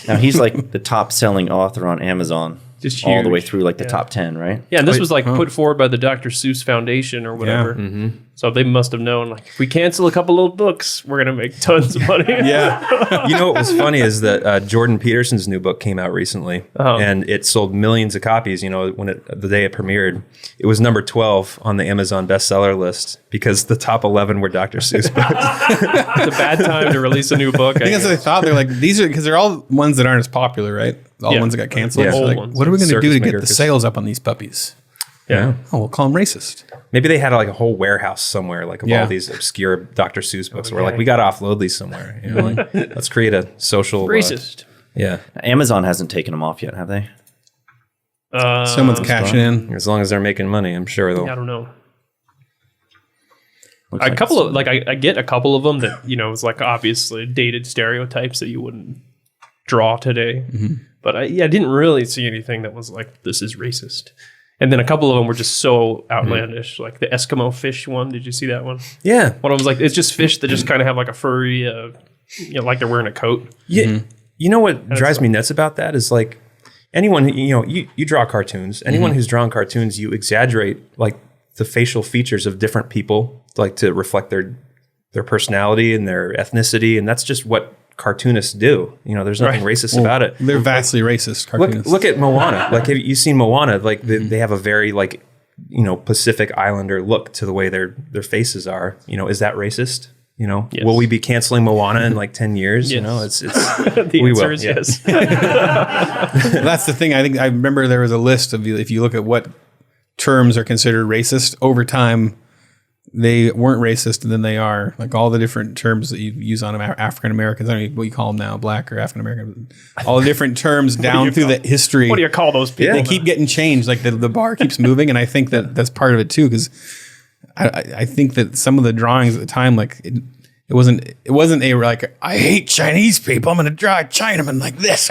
Now he's like the top-selling author on Amazon, Just all the way huge. through like the top 10, right? Yeah, and this was like put forward by the Dr. Seuss Foundation or whatever. So they must have known, like, if we cancel a couple old books, we're going to make tons of money. Yeah. You know what was funny is that Jordan Peterson's new book came out recently, and it sold millions of copies. You know, when the day it premiered, it was number 12 on the Amazon bestseller list because the top 11 were Dr. Seuss books. It's a bad time to release a new book. I think that's what they thought. They're like, these are, because they're all ones that aren't as popular, right? All the ones that got canceled. Yeah. So Old like, ones. what are we going to do Circus to get Maker, the 'cause- sales up on these puppies? Yeah. Oh, we'll call them racist. Maybe they had like a whole warehouse somewhere, like of Yeah. all these obscure Dr. Seuss books. We're like, we got to offload these somewhere. You know, like, let's create a social Racist. Yeah, Amazon hasn't taken them off yet, have they? Someone's cashing in. as long as they're making money, I'm sure they'll. I don't know. Looks A like couple it's- of, like, I get a couple of them that, you know, it's like obviously dated stereotypes that you wouldn't draw today. But I didn't really see anything that was like, this is racist. And then a couple of them were just so outlandish, like the Eskimo fish one. Did you see that one? Yeah, One of them was like, it's just fish that just kind of have like a furry, you know, like they're wearing a coat. yeah. You know what drives me nuts about that is like anyone, you know, you draw cartoons. Anyone who's drawn cartoons, you exaggerate like the facial features of different people, like to reflect their personality and their ethnicity, and that's just what cartoonists do. You know, there's nothing racist about it. They're vastly racist cartoonists. Look at Moana. Like, have you seen Moana? Like, they have a very like, you know, Pacific Islander look to the way their faces are. You know, is that racist? You know, Yes. will we be canceling Moana in like 10 years? You Yes. know, it's The we answer will. is Yeah. yes. That's the thing. I think I remember there was a list of, if you look at what terms are considered racist over time, they weren't racist, and then they are. Like all the different terms that you use on African Americans. I don't know what you call them now, black or African American. All the different terms down through the history. What do you call those people? They keep getting changed. Like the bar keeps moving, and I think that that's part of it too. Because I think that some of the drawings at the time, like it wasn't a like, I hate Chinese people, I'm going to draw a Chinaman like this.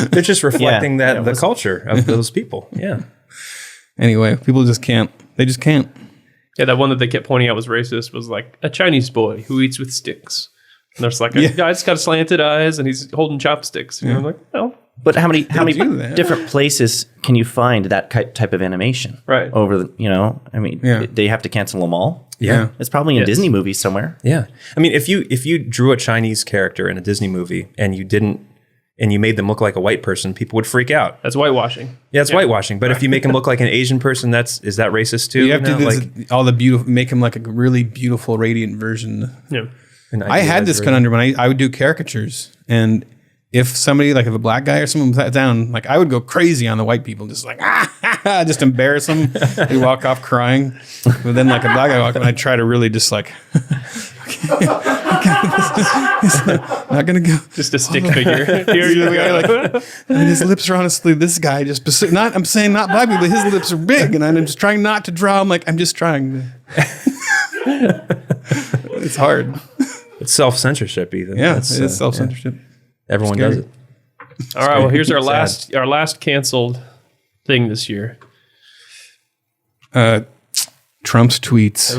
They're just reflecting Yeah. that the culture of those people. Yeah. Anyway, people just can't. They just can't. Yeah, that one that they kept pointing out was racist was like a Chinese boy who eats with sticks. And there's like a guy's got slanted eyes and he's holding chopsticks. And I'm like, oh, But how many do that. different places can you find that type of animation? Right. Over the, you know, I mean, they have to cancel them all. Yeah. It's probably in Yes. Disney movies somewhere. Yeah. I mean, if you drew a Chinese character in a Disney movie and you made them look like a white person, people would freak out. that's whitewashing. Yeah, it's whitewashing. But if you make him look like an Asian person, is that racist too? You have to know? do like all the beautiful, make him like a really beautiful, radiant version. Yeah. an I had idealized this version. conundrum when I would do caricatures, and if somebody, like if a black guy or someone sat down, like I would go crazy on the white people, just like just embarrass them. They walk off crying, but then like a black guy walk up, and I try to really just like, not gonna go. Just a stick figure. Here you The guy, go. like, and his lips are honestly, this guy just not. I'm saying not black people, but his lips are big, and I'm just trying not to draw. I'm like, I'm just trying to. It's hard. It's self-censorship even. Yeah, That's, it is self-censorship. Everyone Scary. does it. All right, well, here's our Sad. last canceled thing this year. Trump's tweets.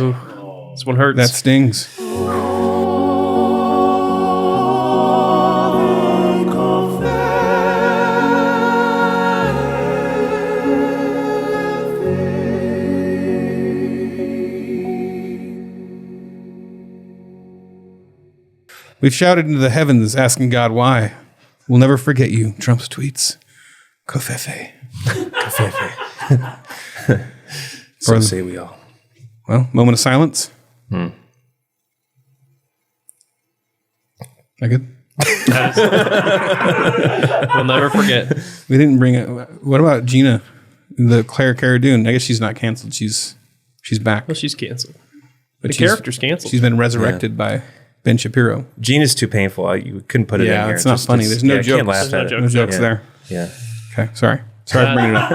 This one hurts. That stings. We've shouted into the heavens asking God why. We'll never forget you. Trump's tweets. Kofefe. So say we all. Well, moment of silence. I good? We'll never forget. We didn't bring it. What about Gina, the Claire Cara Dune? I guess she's not canceled. She's back. Well, she's canceled. But The character's canceled. She's been resurrected by Ben Shapiro. Gene is too painful. You couldn't put it in here. It's not funny. There's no I jokes. can't laugh There's no at it. jokes. No jokes Yeah. there. Yeah. Okay, sorry for bringing it up.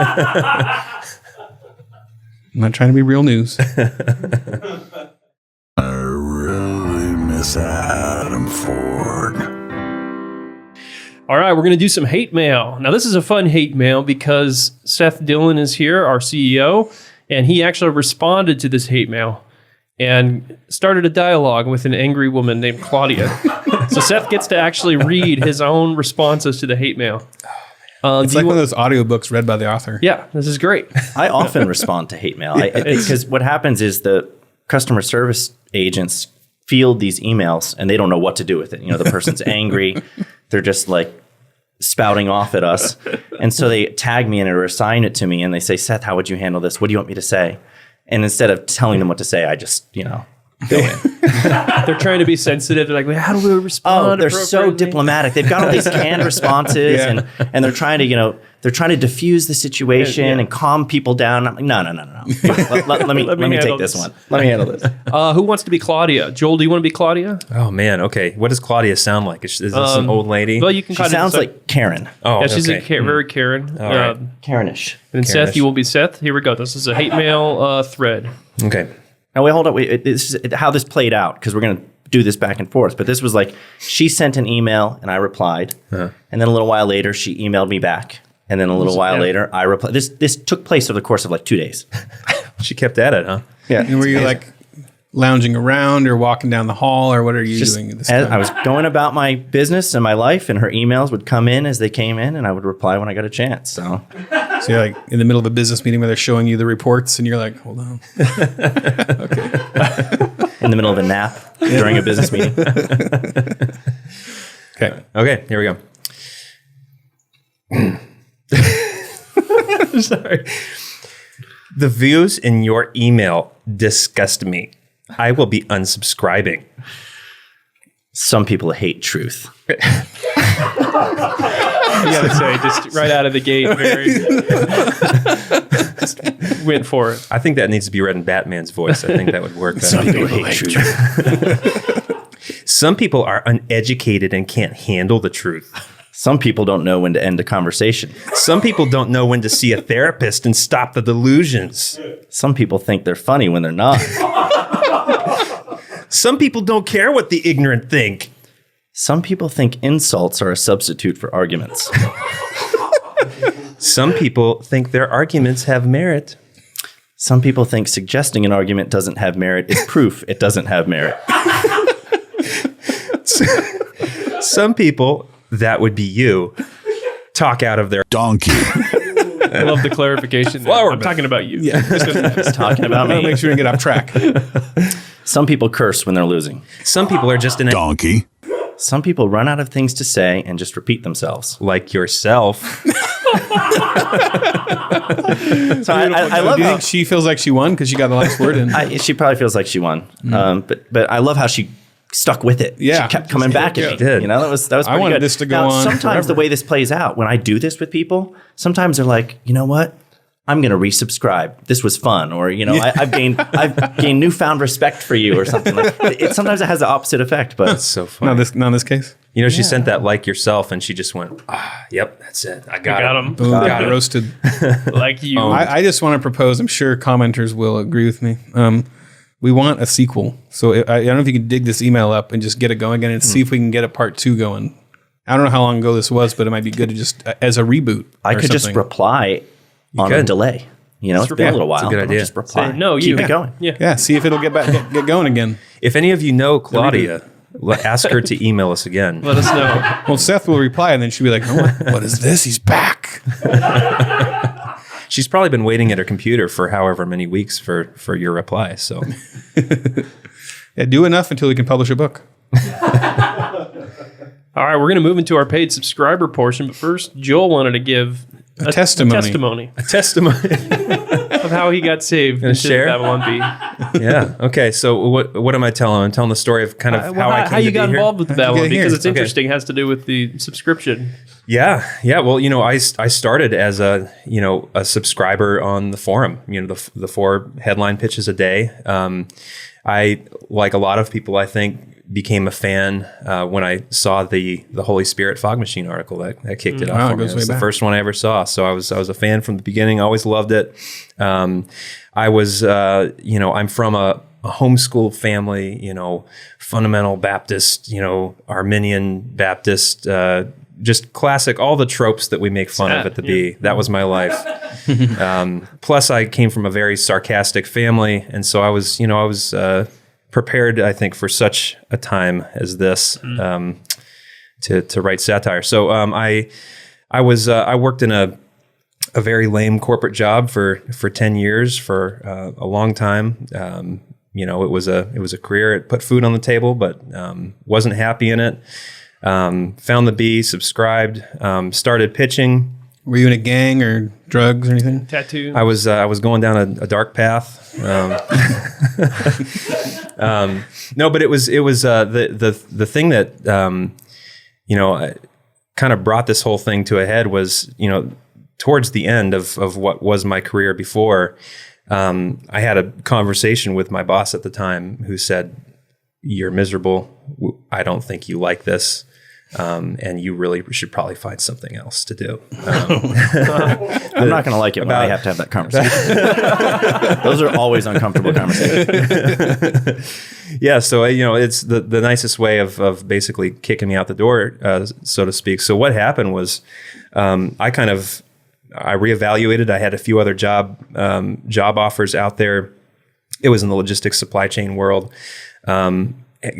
I'm not trying to be real news. I really miss Adam Ford. All right, we're going to do some hate mail. Now, this is a fun hate mail because Seth Dillon is here, our CEO, and he actually responded to this hate mail and started a dialogue with an angry woman named Claudia. So Seth gets to actually read his own responses to the hate mail. It's like one of those audiobooks read by the author. Yeah, this is great. I often respond to hate mail because what happens is the customer service agents field these emails and they don't know what to do with it. You know, the person's angry. They're just like spouting off at us. And so they tag me in it or assign it to me and they say, Seth, how would you handle this? What do you want me to say? And instead of telling them what to say, I just, go in. They're trying to be sensitive. They're like, well, how do we respond? Oh, they're so appropriately? diplomatic. They've got all these canned responses and they're trying to, they're trying to diffuse the situation and calm people down. I'm like, no. Let me take this one. Let me handle this. Who wants to be Claudia? Joel, do you want to be Claudia? Oh man. Okay. What does Claudia sound like? Is this an old lady? Well, you can She kind sounds of like Karen. Oh, yeah, she's okay. very Karen. All right. Karenish. And Karenish. Seth, you will be Seth. Here we go. This is a hate mail thread. Okay. Now, wait, hold on. This is how this played out because we're going to do this back and forth. But this was like she sent an email and I replied. And then a little while later, she emailed me back. And then a little while later, I replied. This took place over the course of like 2 days. She kept at it, huh? Yeah. And were you like lounging around or walking down the hall or what are you doing at this time? I was going about my business and my life, and her emails would come in as they came in, and I would reply when I got a chance. So So you're like in the middle of a business meeting where they're showing you the reports and you're like, hold on. in the middle of a nap during a business meeting. Okay. Okay. Here we go. Sorry. The views in your email disgust me. I will be unsubscribing. Some people hate truth. You gotta say, just right out of the gate, just went for it. I think that needs to be read in Batman's voice. I think that would work better. Some people hate truth. Some people are uneducated and can't handle the truth. Some people don't know when to end a conversation. Some people don't know when to see a therapist and stop the delusions. Some people think they're funny when they're not. Some people don't care what the ignorant think. Some people think insults are a substitute for arguments. Some people think their arguments have merit. Some people think suggesting an argument doesn't have merit is proof it doesn't have merit. Some people, that would be you, talk out of their Donkey. I love the clarification. Flower I'm talking about you. It's talking about I'll me. make sure we get off track. Some people curse when they're losing. Some people are just Donkey. Some people run out of things to say and just repeat themselves. like yourself. So I love Do you how think she feels like she won because she got the last word in? she probably feels like she won. But I love how she stuck with it. Yeah. She kept coming back at me. did. You know, that was pretty I wanted good. this to go Now, on sometimes forever. the way this plays out, when I do this with people, sometimes they're like, you know what? I'm going to resubscribe. This was fun. Or, I've gained newfound respect for you or something like it. Sometimes it has the opposite effect, but So funny. Not in this case. You know, she sent that like yourself and she just went, yep, that's it. I got Got him. Boom, Got it. roasted. Like you. I just want to propose, I'm sure commenters will agree with me. We want a sequel. So I don't know if you can dig this email up and just get it going again and see if we can get a part 2 going. I don't know how long ago this was, but it might be good to just, as a reboot. I could just something. reply on a could. delay. It's been a little while. It's a good but I'll idea. just reply. Say, no, Keep you. it going. Yeah. Yeah, see if it'll get going again. If any of you know Claudia, ask her to email us again. Let us know. Well, Seth will reply and then she'll be like, what is this? He's back. She's probably been waiting at her computer for however many weeks for your reply. So Yeah, do enough until we can publish a book. All right, we're going to move into our paid subscriber portion, but first, Joel wanted to give A testimony. A testimony of how he got saved into share? Babylon B. Yeah. Okay. So what am I telling? I'm telling the story of kind of how I came how you to got be here. involved with Babylon get B, here? because it's Okay. interesting. It has to do with the subscription. Yeah. Well, I started as a subscriber on the forum. The 4 headline pitches a day. I, like a lot of people, I think, became a fan when I saw the Holy Spirit fog machine article that kicked it off. Wow, for it me. goes It was way the back. first one I ever saw. So I was a fan from the beginning. Always loved it. I was I'm from a homeschool family. Fundamental Baptist. Arminian Baptist. Just classic, all the tropes that we make fun of at the B. That was my life. Plus, I came from a very sarcastic family, and so I was prepared, I think, for such a time as this to write satire. So I worked in a very lame corporate job for 10 years for a long time. It was a career. It put food on the table, but wasn't happy in it. Found the B, subscribed, started pitching. Were you in a gang or drugs or anything? Tattoo. I was going down a dark path. No, but it was the thing that kind of brought this whole thing to a head was towards the end of what was my career before. I had a conversation with my boss at the time who said, "You're miserable. I don't think you like this. And you really should probably find something else to do." I'm not going to like it when I have to have that conversation. Those are always uncomfortable conversations. Yeah, so it's the nicest way of basically kicking me out the door, so to speak. So what happened was, I reevaluated. I had a few other job offers out there. It was in the logistics supply chain world.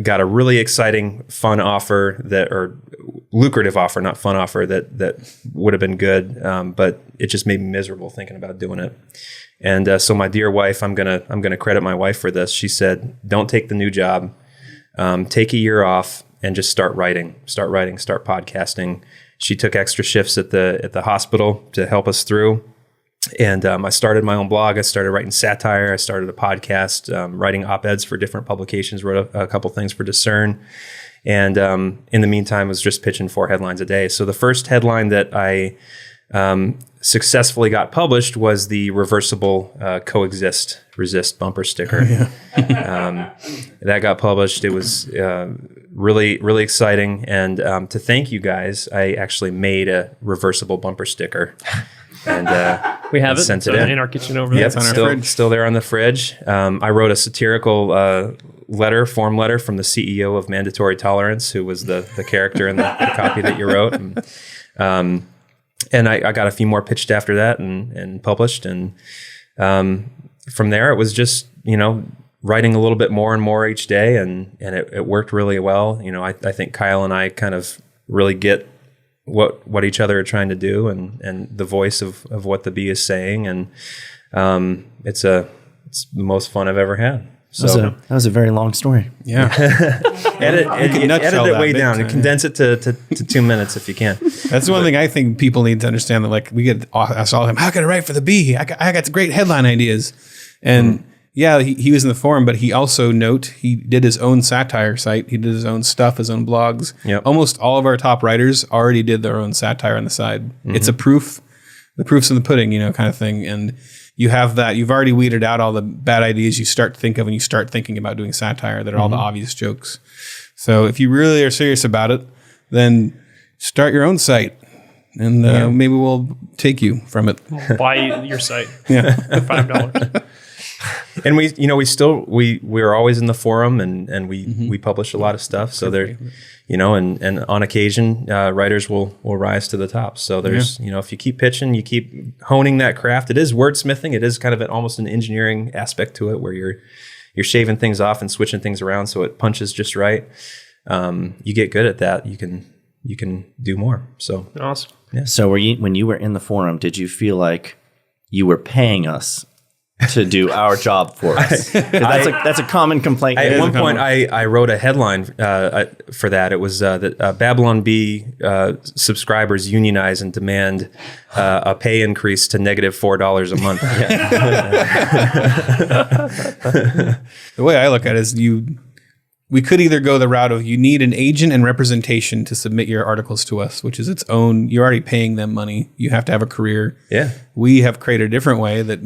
Got a really exciting, fun offer or lucrative offer, not fun offer that would have been good, but it just made me miserable thinking about doing it. And so my dear wife, I'm gonna credit my wife for this. She said, "Don't take the new job. Take a year off and just start writing, start podcasting." She took extra shifts at the hospital to help us through. And I started my own blog. I started writing satire. I started a podcast, writing op-eds for different publications, wrote a couple things for Discern. And in the meantime, was just pitching 4 headlines a day. So the first headline that I successfully got published was the reversible coexist resist bumper sticker. That got published. It was really, really exciting. And to thank you guys, I actually made a reversible bumper sticker. And We have it. sent It's it in. our kitchen over there. Yep, still there on the fridge. I wrote a satirical form letter from the CEO of Mandatory Tolerance, who was the character in the copy that you wrote. And I got a few more pitched after that and published. And from there, it was just, writing a little bit more and more each day. And it worked really well. I think Kyle and I kind of really get what each other are trying to do and the voice of what the bee is saying. And it's the most fun I've ever had. So That was a very long story. Yeah. edit it that way big down and time. condense it to 2 minutes if you can. That's the one thing I think people need to understand, that like we get asked all the time, how can I write for the Bee? I got great headline ideas. And yeah, he was in the forum, but he also he did his own satire site. He did his own stuff, his own blogs. Yep. Almost all of our top writers already did their own satire on the side. It's the proof's in the pudding, kind of thing. And you have that. You've already weeded out all the bad ideas you start to think of when you start thinking about doing satire that are all the obvious jokes. So if you really are serious about it, then start your own site, and maybe we'll take you from it. Buy your site. Yeah. $5. And we're always in the forum and we publish a lot of stuff. So there, and on occasion, writers will rise to the top. So there's, if you keep pitching, you keep honing that craft. It is wordsmithing. It is kind of almost an engineering aspect to it, where you're shaving things off and switching things around so it punches just right. You get good at that. You can do more. So Awesome. So when you were in the forum, did you feel like you were paying us to do our job for us. 'Cause that's a common complaint. At one point, I wrote a headline for that. It was that Babylon Bee subscribers unionize and demand a pay increase to negative $4 a month. The way I look at it is we could either go the route of you need an agent and representation to submit your articles to us, which is its own, you're already paying them money. You have to have a career. Yeah. We have created a different way that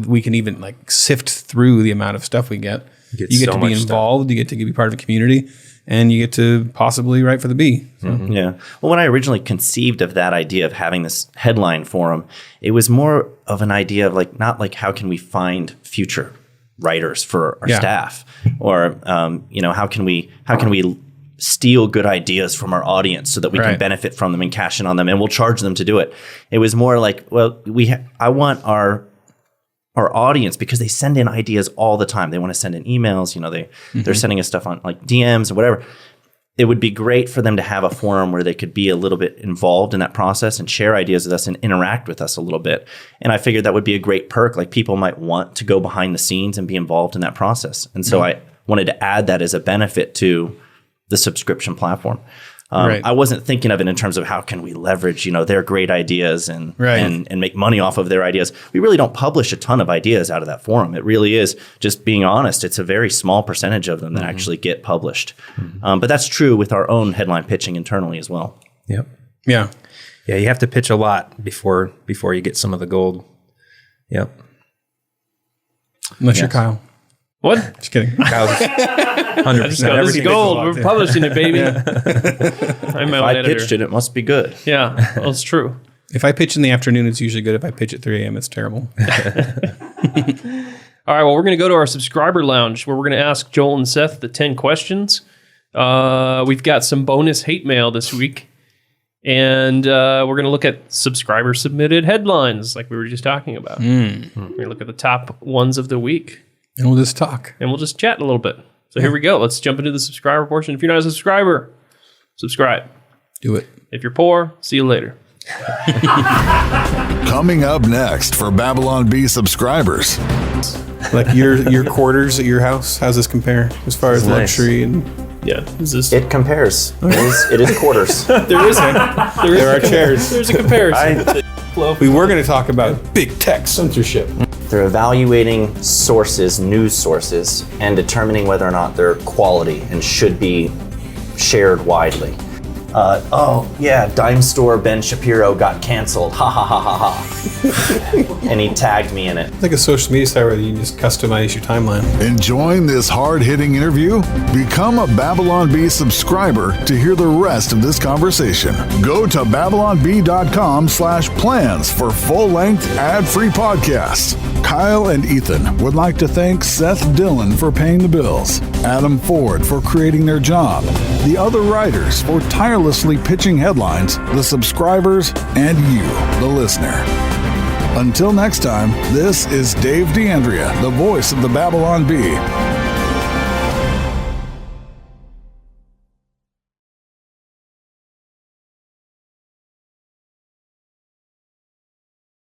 we can even like sift through the amount of stuff we get. You get to be involved. You get to be part of a community, and you get to possibly write for the Bee. So. Yeah. Well, when I originally conceived of that idea of having this headline forum, it was more of an idea of like, not like how can we find future writers for our staff, or how can we steal good ideas from our audience so that we can benefit from them and cash in on them, and we'll charge them to do it. It was more like, well, I want our audience, because they send in ideas all the time. They want to send in emails, they're sending us stuff on like DMs or whatever. It would be great for them to have a forum where they could be a little bit involved in that process and share ideas with us and interact with us a little bit. And I figured that would be a great perk. Like, people might want to go behind the scenes and be involved in that process. And so I wanted to add that as a benefit to the subscription platform. I wasn't thinking of it in terms of how can we leverage, their great ideas and make money off of their ideas. We really don't publish a ton of ideas out of that forum. It really is, just being honest, it's a very small percentage of them that actually get published. But that's true with our own headline pitching internally as well. Yep. Yeah. Yeah, you have to pitch a lot before you get some of the gold. Yep. Unless you're Kyle. What? Just kidding. Kyle's 100%. This is gold. We're publishing it, baby. I'm my own I editor. pitched it, it must be good. Yeah, well, it's true. If I pitch in the afternoon, it's usually good. If I pitch at 3 a.m., it's terrible. All right, well, we're going to go to our subscriber lounge where we're going to ask Joel and Seth the 10 questions. We've got some bonus hate mail this week. And we're going to look at subscriber-submitted headlines like we were just talking about. We're going to look at the top ones of the week. And we'll just talk. And we'll just chat a little bit. So here we go. Let's jump into the subscriber portion. If you're not a subscriber, subscribe. Do it. If you're poor, see you later. Coming up next for Babylon Bee subscribers. Like your quarters at your house, how's this compare as far as Nice. luxury and... Yeah. Is this? It compares. It is quarters. There There are chairs. There's a comparison. We were going to talk about big tech censorship. They're evaluating news sources, and determining whether or not they're quality and should be shared widely. Dime store Ben Shapiro got canceled. Ha ha ha ha ha. And he tagged me in it. It's like a social media site where you can just customize your timeline. Enjoying this hard-hitting interview? Become a Babylon Bee subscriber to hear the rest of this conversation. Go to babylonbee.com/plans for full-length, ad-free podcasts. Kyle and Ethan would like to thank Seth Dillon for paying the bills, Adam Ford for creating their job, the other writers for tirelessly pitching headlines, the subscribers, and you, the listener. Until next time, this is Dave DeAndrea, the voice of the Babylon Bee.